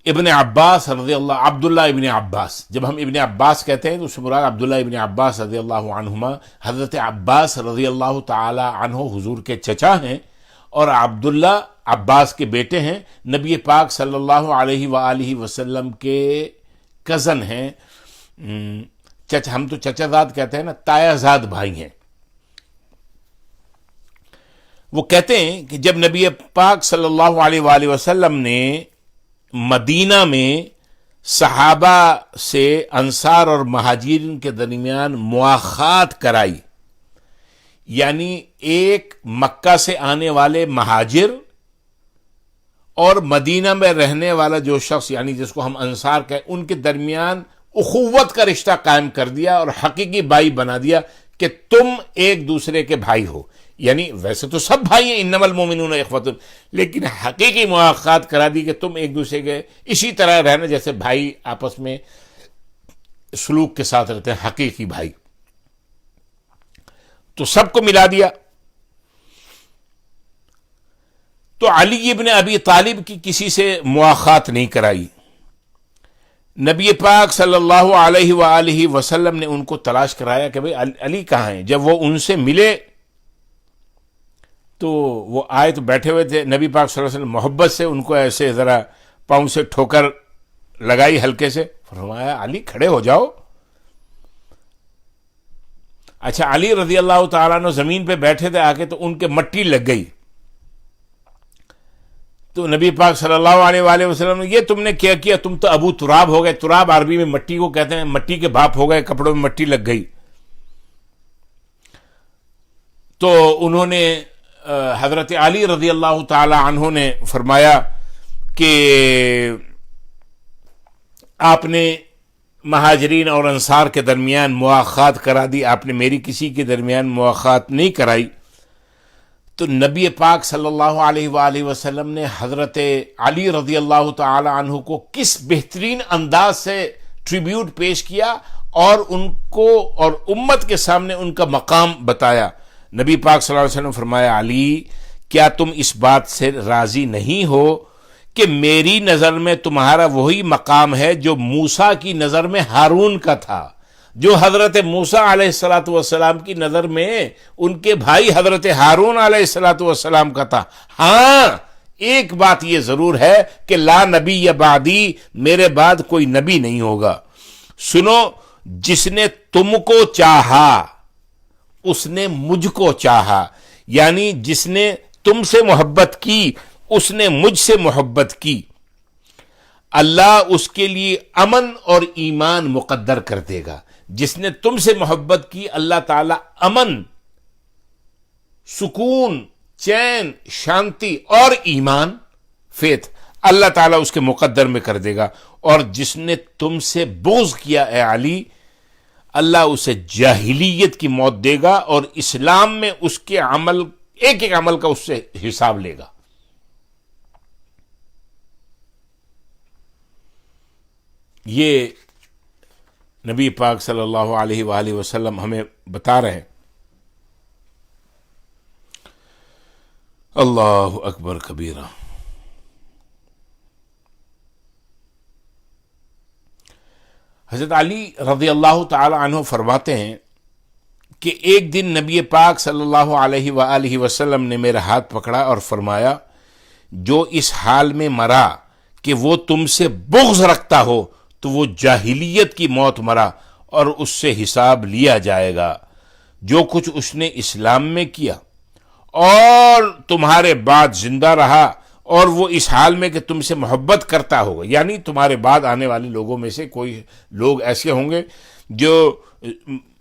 ابن عباس رضی اللہ، عبداللہ ابن عباس، جب ہم ابن عباس کہتے ہیں تو اس سے مراد عبداللہ ابن عباس رضی اللہ عنہما، حضرت عباس رضی اللہ تعالی عنہ حضور کے چچا ہیں اور عبداللہ عباس کے بیٹے ہیں، نبی پاک صلی اللہ علیہ وآلہ وسلم کے کزن ہیں. ہم تو چچا زاد کہتے ہیں نا، تایا زاد بھائی ہیں. وہ کہتے ہیں کہ جب نبی پاک صلی اللہ علیہ وآلہ وسلم نے مدینہ میں صحابہ سے انصار اور مہاجرین کے درمیان مواخات کرائی، یعنی ایک مکہ سے آنے والے مہاجر اور مدینہ میں رہنے والا جو شخص، یعنی جس کو ہم انصار کہیں، ان کے درمیان اخوت کا رشتہ قائم کر دیا اور حقیقی بھائی بنا دیا کہ تم ایک دوسرے کے بھائی ہو. یعنی ویسے تو سب بھائی ہیں، انما المؤمنون اخوۃ، لیکن حقیقی مواخات کرا دی کہ تم ایک دوسرے کے اسی طرح رہنا جیسے بھائی آپس میں سلوک کے ساتھ رہتے ہیں، حقیقی بھائی. تو سب کو ملا دیا. تو علی ابن ابی طالب کی کسی سے مواخات نہیں کرائی. نبی پاک صلی اللہ علیہ وآلہ وسلم نے ان کو تلاش کرایا کہ بھئی علی کہاں ہیں. جب وہ ان سے ملے تو وہ آئے تو بیٹھے ہوئے تھے. نبی پاک صلی اللہ علیہ وسلم محبت سے ان کو ایسے ذرا پاؤں سے ٹھوکر لگائی ہلکے سے، فرمایا علی کھڑے ہو جاؤ. اچھا، علی رضی اللہ تعالیٰ عنہ زمین پہ بیٹھے تھے، آ کے تو ان کے مٹی لگ گئی. تو نبی پاک صلی اللہ علیہ وآلہ وسلم نے، یہ تم نے کیا کیا، تم تو ابو تراب ہو گئے. تراب عربی میں مٹی کو کہتے ہیں، مٹی کے باپ ہو گئے، کپڑوں میں مٹی لگ گئی. تو انہوں نے حضرت علی رضی اللہ تعالی عنہ نے فرمایا کہ آپ نے مہاجرین اور انصار کے درمیان مواخات کرا دی، آپ نے میری کسی کے درمیان مواخات نہیں کرائی. تو نبی پاک صلی اللہ علیہ وآلہ وسلم نے حضرت علی رضی اللہ تعالی عنہ کو کس بہترین انداز سے ٹریبیوٹ پیش کیا اور ان کو اور امت کے سامنے ان کا مقام بتایا. نبی پاک صلی اللہ علیہ وسلم فرمایا، علی کیا تم اس بات سے راضی نہیں ہو کہ میری نظر میں تمہارا وہی مقام ہے جو موسیٰ کی نظر میں ہارون کا تھا، جو حضرت موسیٰ علیہ الصلاۃ والسلام کی نظر میں ان کے بھائی حضرت ہارون علیہ الصلاۃ والسلام کا تھا. ہاں، ایک بات یہ ضرور ہے کہ لا نبی بعدی، میرے بعد کوئی نبی نہیں ہوگا. سنو، جس نے تم کو چاہا اس نے مجھ کو چاہا، یعنی جس نے تم سے محبت کی اس نے مجھ سے محبت کی، اللہ اس کے لیے امن اور ایمان مقدر کر دے گا۔ جس نے تم سے محبت کی اللہ تعالی امن، سکون، چین، شانتی اور ایمان، فیتھ، اللہ تعالیٰ اس کے مقدر میں کر دے گا۔ اور جس نے تم سے بغض کیا اے علی، اللہ اسے جاہلیت کی موت دے گا اور اسلام میں اس کے عمل، ایک ایک عمل کا اس سے حساب لے گا۔ یہ نبی پاک صلی اللہ علیہ وآلہ وسلم ہمیں بتا رہے ہیں۔ اللہ اکبر کبیرہ۔ حضرت علی رضی اللہ تعالی عنہ فرماتے ہیں کہ ایک دن نبی پاک صلی اللہ علیہ وآلہ وسلم نے میرا ہاتھ پکڑا اور فرمایا، جو اس حال میں مرا کہ وہ تم سے بغض رکھتا ہو تو وہ جاہلیت کی موت مرا اور اس سے حساب لیا جائے گا۔ جو کچھ اس نے اسلام میں کیا اور تمہارے بعد زندہ رہا اور وہ اس حال میں کہ تم سے محبت کرتا ہوگا، یعنی تمہارے بعد آنے والے لوگوں میں سے کوئی لوگ ایسے ہوں گے جو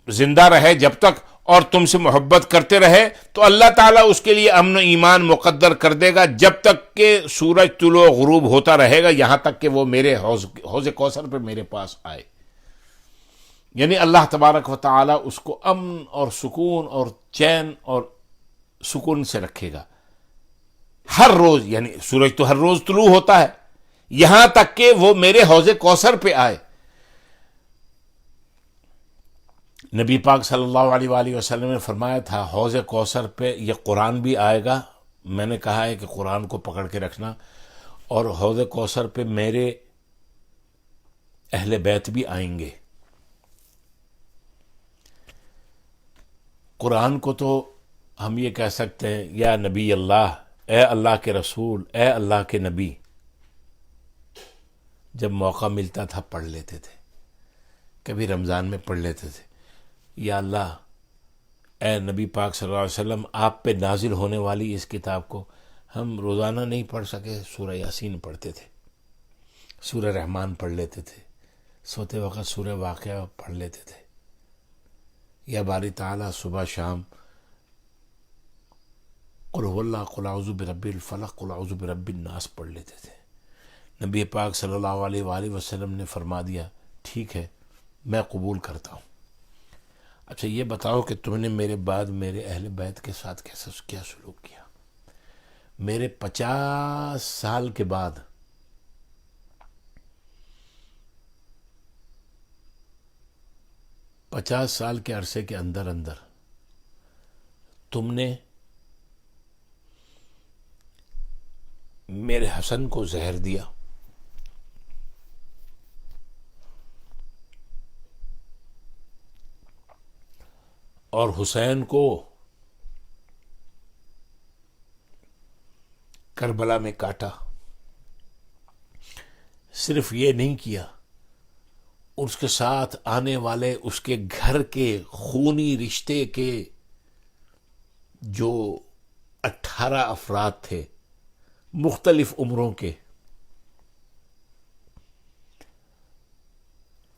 زندہ رہے جب تک اور تم سے محبت کرتے رہے، تو اللہ تعالیٰ اس کے لیے امن و ایمان مقدر کر دے گا جب تک کہ سورج طلوع و غروب ہوتا رہے گا، یہاں تک کہ وہ میرے حوض کوثر پہ میرے پاس آئے۔ یعنی اللہ تبارک و تعالیٰ اس کو امن اور سکون اور چین اور سکون سے رکھے گا ہر روز، یعنی سورج تو ہر روز طلوع ہوتا ہے، یہاں تک کہ وہ میرے حوض کوثر پہ آئے۔ نبی پاک صلی اللہ علیہ وآلہ وسلم نے فرمایا تھا حوض کوثر پہ یہ قرآن بھی آئے گا، میں نے کہا ہے کہ قرآن کو پکڑ کے رکھنا، اور حوض کوثر پہ میرے اہل بیت بھی آئیں گے۔ قرآن کو تو ہم یہ کہہ سکتے ہیں یا نبی اللہ، اے اللہ کے رسول، اے اللہ کے نبی، جب موقع ملتا تھا پڑھ لیتے تھے، کبھی رمضان میں پڑھ لیتے تھے۔ یا اللہ، اے نبی پاک صلی اللہ علیہ وسلم، آپ پہ نازل ہونے والی اس کتاب کو ہم روزانہ نہیں پڑھ سکے، سورہ یاسین پڑھتے تھے، سورہ رحمان پڑھ لیتے تھے، سوتے وقت سورہ واقعہ پڑھ لیتے تھے، یا باری تعالیٰ صبح شام قل هو اللہ، قل اعوذ برب الفلق، قل اعوذ برب الناس پڑھ لیتے تھے۔ نبی پاک صلی اللہ علیہ وآلہ وسلم نے فرما دیا ٹھیک ہے میں قبول کرتا ہوں۔ اچھا یہ بتاؤ کہ تم نے میرے بعد میرے اہل بیت کے ساتھ کیا سلوک کیا؟ میرے 50 سال کے بعد 50 سال کے عرصے کے اندر تم نے میرے حسن کو زہر دیا، اور حسین کو کربلا میں کاٹا۔ صرف یہ نہیں کیا، اس کے ساتھ آنے والے اس کے گھر کے خونی رشتے کے جو 18 افراد تھے مختلف عمروں کے،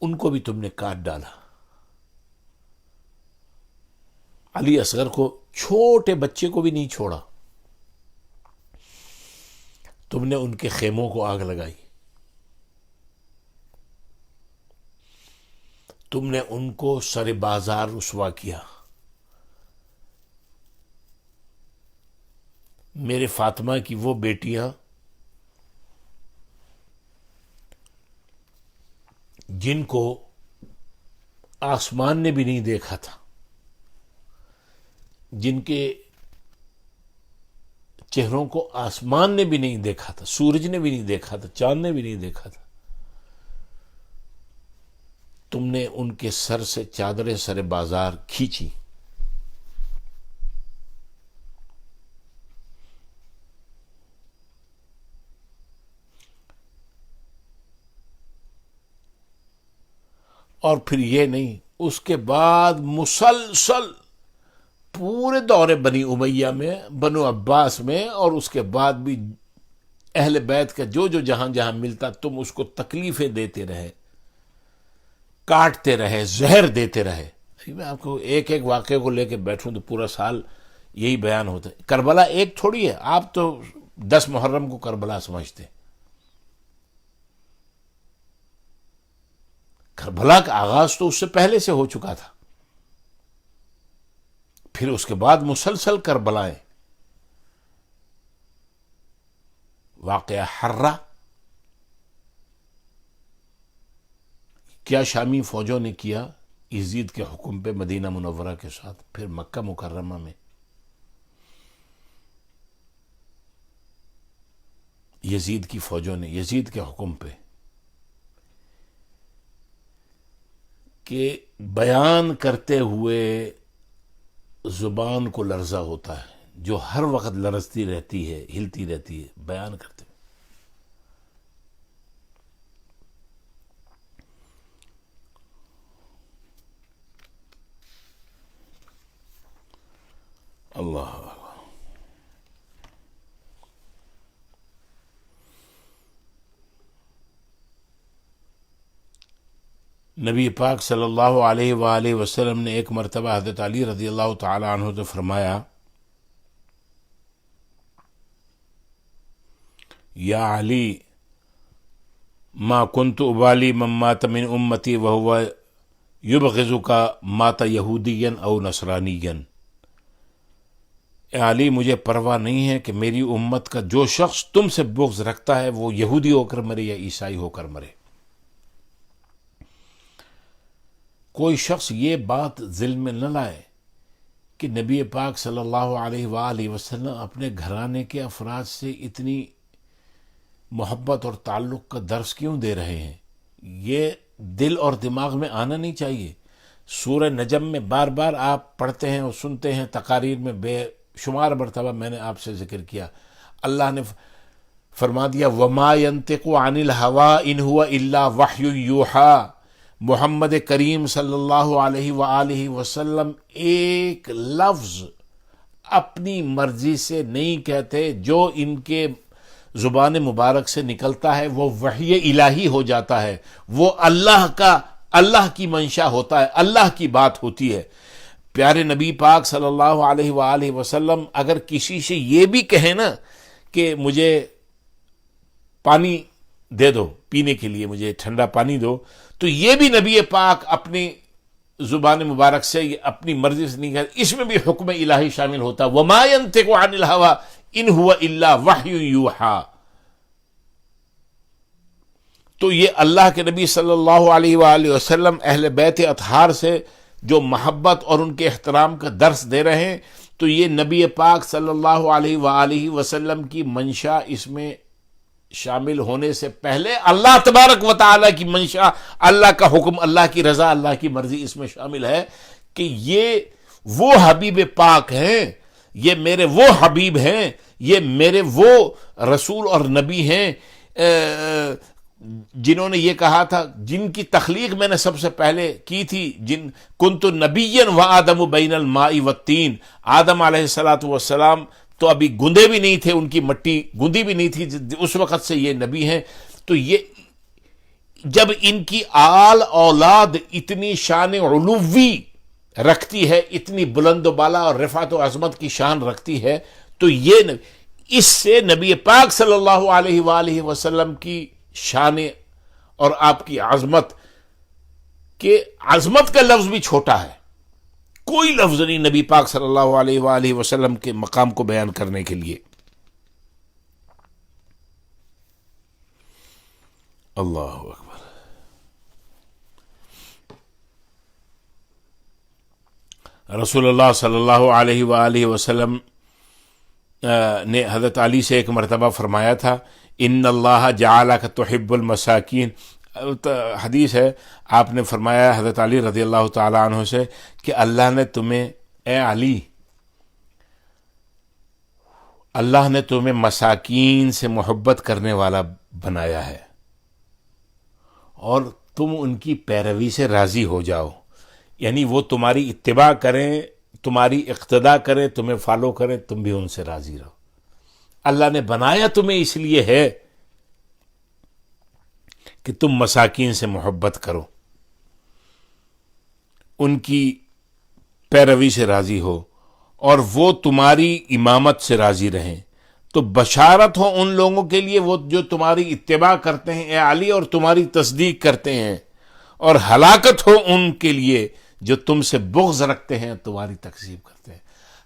ان کو بھی تم نے کاٹ ڈالا۔ علی اصغر کو، چھوٹے بچے کو بھی نہیں چھوڑا، تم نے ان کے خیموں کو آگ لگائی، تم نے ان کو سر بازار رسوا کیا۔ میرے فاطمہ کی وہ بیٹیاں جن کو آسمان نے بھی نہیں دیکھا تھا، جن کے چہروں کو آسمان نے بھی نہیں دیکھا تھا، سورج نے بھی نہیں دیکھا تھا، چاند نے بھی نہیں دیکھا تھا، تم نے ان کے سر سے چادریں سر بازار کھینچی۔ اور پھر یہ نہیں اس کے بعد مسلسل پورے دور بنی امیہ میں، بنو عباس میں، اور اس کے بعد بھی اہل بیت کا جو جو جہاں جہاں ملتا تم اس کو تکلیفیں دیتے رہے، کاٹتے رہے، زہر دیتے رہے. میں آپ کو ایک ایک واقعے کو لے کے بیٹھوں تو پورا سال یہی بیان ہوتا ہے. کربلا ایک تھوڑی ہے، آپ تو 10 محرم کو کربلا سمجھتے. کربلا کا آغاز تو اس سے پہلے سے ہو چکا تھا، پھر اس کے بعد مسلسل کربلائیں. واقعہ حرہ، کیا شامی فوجوں نے کیا یزید کے حکم پہ مدینہ منورہ کے ساتھ، پھر مکہ مکرمہ میں یزید کی فوجوں نے یزید کے حکم پہ، کہ بیان کرتے ہوئے زبان کو لرزہ ہوتا ہے، جو ہر وقت لرزتی رہتی ہے، ہلتی رہتی ہے بیان کرتے ہوئے. اللہ نبی پاک صلی اللہ علیہ وآلہ وسلم نے ایک مرتبہ حضرت علی رضی اللہ تعالی عنہ سے فرمایا، یا علی ما کنت ابالی من مات من امتی وهو یبغضک مات یہودیا او نصرانیا. اے علی مجھے پرواہ نہیں ہے کہ میری امت کا جو شخص تم سے بغض رکھتا ہے وہ یہودی ہو کر مرے یا عیسائی ہو کر مرے. کوئی شخص یہ بات ذہن میں نہ لائے کہ نبی پاک صلی اللہ علیہ وآلہ وسلم اپنے گھرانے کے افراد سے اتنی محبت اور تعلق کا درس کیوں دے رہے ہیں. یہ دل اور دماغ میں آنا نہیں چاہیے. سورہ نجم میں بار بار آپ پڑھتے ہیں اور سنتے ہیں، تقاریر میں بے شمار مرتبہ میں نے آپ سے ذکر کیا، اللہ نے فرما دیا وما ينطق عن الهوى ان هو الا وحی یوحى. محمد کریم صلی اللہ علیہ وآلہ وسلم ایک لفظ اپنی مرضی سے نہیں کہتے، جو ان کے زبان مبارک سے نکلتا ہے وہ وحی الہی ہو جاتا ہے، وہ اللہ کی منشا ہوتا ہے، اللہ کی بات ہوتی ہے. پیارے نبی پاک صلی اللہ علیہ وآلہ وسلم اگر کسی سے یہ بھی کہیں نا کہ مجھے پانی دے دو پینے کے لیے، مجھے ٹھنڈا پانی دو، تو یہ بھی نبی پاک اپنی زبان مبارک سے اپنی مرضی سے نہیں کہتے، اس میں بھی حکم الہی شامل ہوتا. وما ينطق عن الهوى ان هو الا وحی یوحى. تو یہ اللہ کے نبی صلی اللہ علیہ وآلہ وسلم اہل بیت اطہار سے جو محبت اور ان کے احترام کا درس دے رہے ہیں، تو یہ نبی پاک صلی اللہ علیہ وآلہ وسلم کی منشا اس میں شامل ہونے سے پہلے اللہ تبارک و تعالی کی منشا، اللہ کا حکم، اللہ کی رضا، اللہ کی مرضی اس میں شامل ہے کہ یہ وہ حبیب پاک ہیں، یہ میرے وہ حبیب ہیں، یہ میرے وہ رسول اور نبی ہیں جنہوں نے یہ کہا تھا، جن کی تخلیق میں نے سب سے پہلے کی تھی، جن کنت نبیا وآدم بین الماء والطین. آدم علیہ الصلوۃ والسلام تو ابھی گندے بھی نہیں تھے، ان کی مٹی گندی بھی نہیں تھی، اس وقت سے یہ نبی ہیں. تو یہ جب ان کی آل اولاد اتنی شان علوی رکھتی ہے، اتنی بلند و بالا اور رفعت و عظمت کی شان رکھتی ہے، تو یہ اس سے نبی پاک صلی اللہ علیہ وآلہ وسلم کی شان اور آپ کی عظمت کہ عظمت کا لفظ بھی چھوٹا ہے، کوئی لفظ نہیں نبی پاک صلی اللہ علیہ وآلہ وسلم کے مقام کو بیان کرنے کے لیے. اللہ اکبر. رسول اللہ صلی اللہ علیہ وآلہ وسلم نے حضرت علی سے ایک مرتبہ فرمایا تھا، ان اللہ جعلک تحب المساکین. حدیث ہے، آپ نے فرمایا حضرت علی رضی اللہ تعالی عنہ سے کہ اللہ نے تمہیں، اے علی، اللہ نے تمہیں مساکین سے محبت کرنے والا بنایا ہے اور تم ان کی پیروی سے راضی ہو جاؤ. یعنی وہ تمہاری اتباع کریں، تمہاری اقتداء کریں، تمہیں فالو کریں، تم بھی ان سے راضی رہو۔ اللہ نے بنایا تمہیں اس لیے ہے کہ تم مساکین سے محبت کرو، ان کی پیروی سے راضی ہو، اور وہ تمہاری امامت سے راضی رہیں۔ تو بشارت ہو ان لوگوں کے لیے وہ جو تمہاری اتباع کرتے ہیں اے علی اور تمہاری تصدیق کرتے ہیں، اور ہلاکت ہو ان کے لیے جو تم سے بغض رکھتے ہیں، تمہاری تکذیب کرتے ہیں۔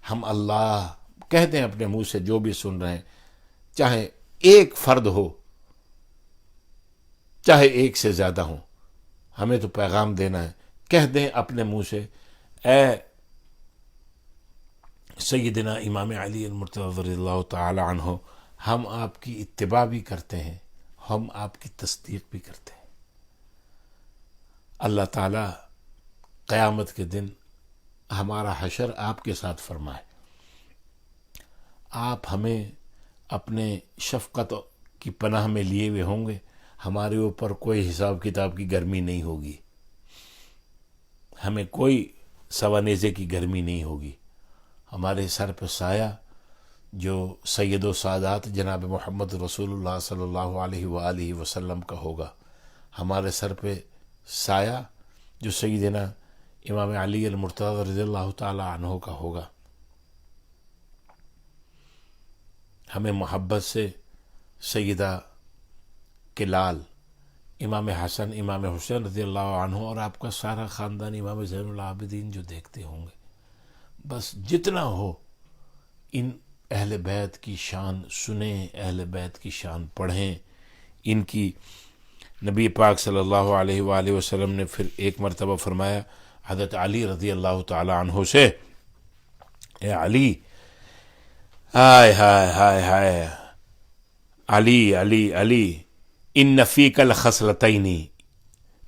ہم اللہ کہتے ہیں اپنے منہ سے، جو بھی سن رہے ہیں، چاہے ایک فرد ہو چاہے ایک سے زیادہ ہوں، ہمیں تو پیغام دینا ہے، کہہ دیں اپنے منہ سے، اے سیدنا امام علی المرتضی رضی اللہ تعالی عنہ، ہم آپ کی اتباع بھی کرتے ہیں، ہم آپ کی تصدیق بھی کرتے ہیں۔ اللہ تعالی قیامت کے دن ہمارا حشر آپ کے ساتھ فرمائے، آپ ہمیں اپنے شفقت کی پناہ میں لیے ہوئے ہوں گے، ہمارے اوپر کوئی حساب کتاب کی گرمی نہیں ہوگی، ہمیں کوئی سوانیزے کی گرمی نہیں ہوگی، ہمارے سر پہ سایہ جو سید و سادات جناب محمد رسول اللہ صلی اللہ علیہ وآلہ وسلم کا ہوگا، ہمارے سر پہ سایہ جو سیدنا امام علی المرتضی رضی اللہ تعالی عنہ کا ہوگا۔ ہمیں محبت سے سیدہ کے لال امام حسن امام حسین رضی اللہ عنہ اور آپ کا سارا خاندان امام زین العابدین جو دیکھتے ہوں گے، بس جتنا ہو ان اہل بیت کی شان سنیں، اہل بیت کی شان پڑھیں، ان کی نبی پاک صلی اللہ علیہ وآلہ وسلم نے پھر ایک مرتبہ فرمایا حضرت علی رضی اللہ تعالی عنہ سے، اے علی، ہائے ہائے ہائے ہائے، علی علی علی، ان فیک الخصلتین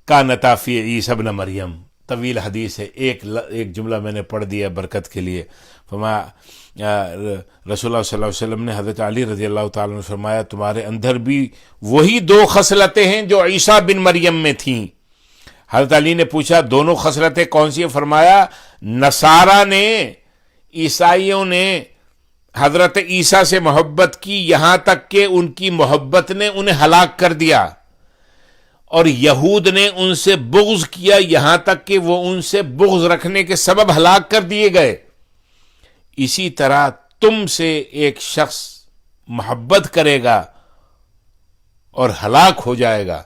کانتا فی عیسی ابن مریم۔ طویل حدیث ہے، ایک جملہ میں نے پڑھ دیا برکت کے لیے۔ فرمایا رسول اللہ صلی اللہ علیہ وسلم نے حضرت علی رضی اللہ تعالیٰ نے فرمایا تمہارے اندر بھی وہی دو خصلتیں ہیں جو عیسیٰ بن مریم میں تھیں۔ حضرت علی نے پوچھا دونوں خصلتیں کون سی ہیں؟ فرمایا نصارہ نے، عیسائیوں نے حضرت عیسیٰ سے محبت کی یہاں تک کہ ان کی محبت نے انہیں ہلاک کر دیا، اور یہود نے ان سے بغض کیا یہاں تک کہ وہ ان سے بغض رکھنے کے سبب ہلاک کر دیے گئے۔ اسی طرح تم سے ایک شخص محبت کرے گا اور ہلاک ہو جائے گا،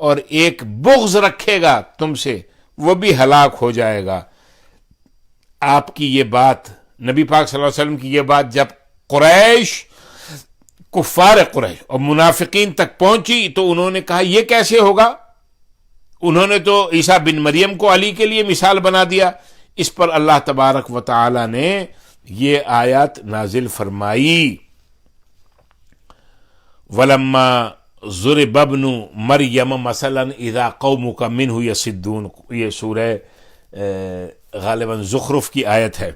اور ایک بغض رکھے گا تم سے، وہ بھی ہلاک ہو جائے گا۔ آپ کی یہ بات، نبی پاک صلی اللہ علیہ وسلم کی یہ بات جب قریش، کفار قریش اور منافقین تک پہنچی تو انہوں نے کہا یہ کیسے ہوگا؟ انہوں نے تو عیسیٰ بن مریم کو علی کے لیے مثال بنا دیا۔ اس پر اللہ تبارک و تعالی نے یہ آیات نازل فرمائی، وَلَمَّا ضُرِبَ ابْنُ مَرْيَمَ مَثَلًا اِذَا قَوْمُكَ مِنْهُ يَصِدُّونَ۔ یہ سورہ غالباً زخرف کی آیت ہے۔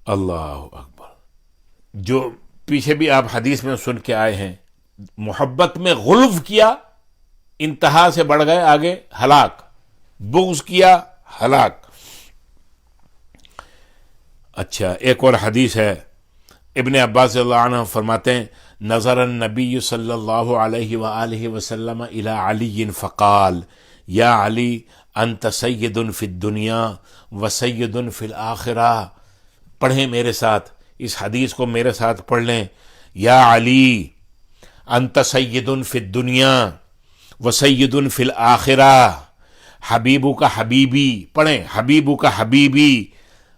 اللہ اکبر، جو پیچھے بھی آپ حدیث میں سن کے آئے ہیں، محبت میں غلو کیا، انتہا سے بڑھ گئے آگے، ہلاک، بغض کیا، ہلاک۔ اچھا، ایک اور حدیث ہے، ابن عباس رضی اللہ عنہ فرماتے ہیں نظر النبی صلی اللہ علیہ وآلہ وسلم الی علی فقال یا علی انت سید فی الدنیا و سید فی الآخرہ۔ پڑھیں میرے ساتھ اس حدیث کو، میرے ساتھ پڑھ لیں، یا علی انت سید فی الدنیا و سید فی الآخرہ، حبیبو کا حبیبی، پڑھیں حبیبو کا حبیبی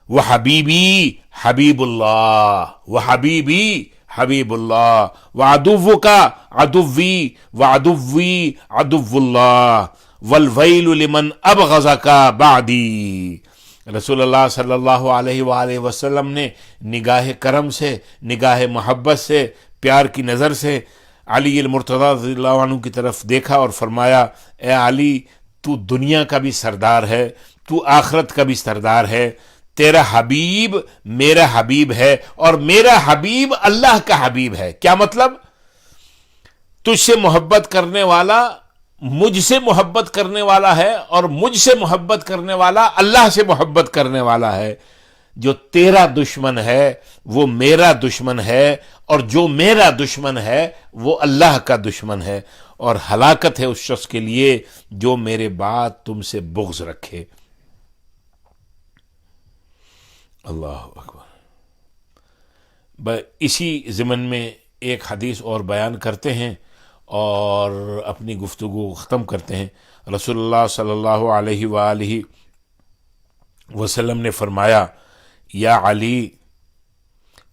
و حبیبی حبیب اللہ، و حبیبی حبیب اللہ، و عدو کا عدوی و عدوی عدو اللہ، والویل لمن ابغضک بعدی۔ رسول اللہ صلی اللہ علیہ وآلہ وسلم نے نگاہ کرم سے، نگاہ محبت سے، پیار کی نظر سے علی المرتضی رضی اللہ عنہ کی طرف دیکھا اور فرمایا اے علی، تو دنیا کا بھی سردار ہے، تو آخرت کا بھی سردار ہے، تیرا حبیب میرا حبیب ہے، اور میرا حبیب اللہ کا حبیب ہے۔ کیا مطلب؟ تجھ سے محبت کرنے والا مجھ سے محبت کرنے والا ہے اور مجھ سے محبت کرنے والا اللہ سے محبت کرنے والا ہے. جو تیرا دشمن ہے وہ میرا دشمن ہے اور جو میرا دشمن ہے وہ اللہ کا دشمن ہے, اور ہلاکت ہے اس شخص کے لیے جو میرے بعد تم سے بغض رکھے. اللہ اکبر. اسی ضمن میں ایک حدیث اور بیان کرتے ہیں اور اپنی گفتگو ختم کرتے ہیں. رسول اللہ صلی اللہ علیہ وآلہ وسلم نے فرمایا, یا علی,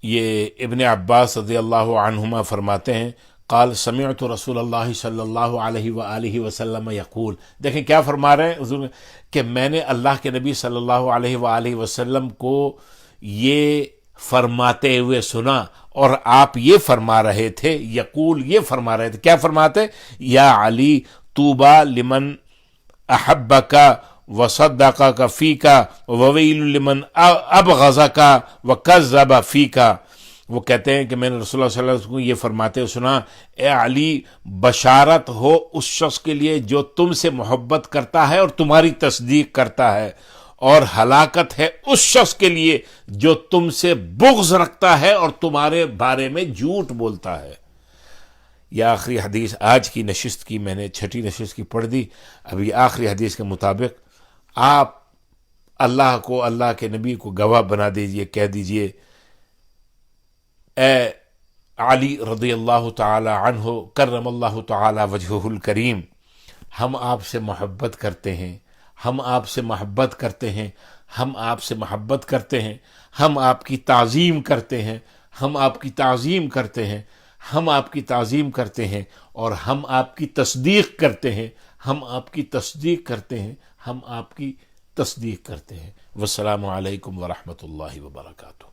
یہ ابن عباس رضی اللہ عنہما فرماتے ہیں, قال سمعت رسول اللہ صلی اللہ علیہ وآلہ وسلم یقول. دیکھیں کیا فرما رہے ہیں حضور, کہ میں نے اللہ کے نبی صلی اللہ علیہ وآلہ وسلم کو یہ فرماتے ہوئے سنا, اور آپ یہ فرما رہے تھے, یقول یہ فرما رہے تھے, کیا فرماتے, یا علی طوبی لمن احبک وصدقک فیک وویل لمن ابغضک وکذب فیک. وہ کہتے ہیں کہ میں نے رسول اللہ صلی اللہ علیہ وسلم کو یہ فرماتے ہوئے سنا, اے علی بشارت ہو اس شخص کے لیے جو تم سے محبت کرتا ہے اور تمہاری تصدیق کرتا ہے, اور ہلاکت ہے اس شخص کے لیے جو تم سے بغض رکھتا ہے اور تمہارے بارے میں جھوٹ بولتا ہے. یہ آخری حدیث آج کی نشست کی, میں نے چھٹی نشست کی پڑھ دی. ابھی آخری حدیث کے مطابق آپ اللہ کو, اللہ کے نبی کو گواہ بنا دیجئے, کہہ دیجئے, اے علی رضی اللہ تعالی عنہ کرم اللہ تعالی وجہہ الکریم, ہم آپ سے محبت کرتے ہیں, ہم آپ سے محبت کرتے ہیں, ہم آپ سے محبت کرتے ہیں, ہم آپ کی تعظیم کرتے ہیں, ہم آپ کی تعظیم کرتے ہیں, ہم آپ کی تعظیم کرتے ہیں, اور ہم آپ کی تصدیق کرتے ہیں, ہم آپ کی تصدیق کرتے ہیں, ہم آپ کی تصدیق کرتے ہیں. والسلام علیکم ورحمۃ اللہ وبرکاتہ.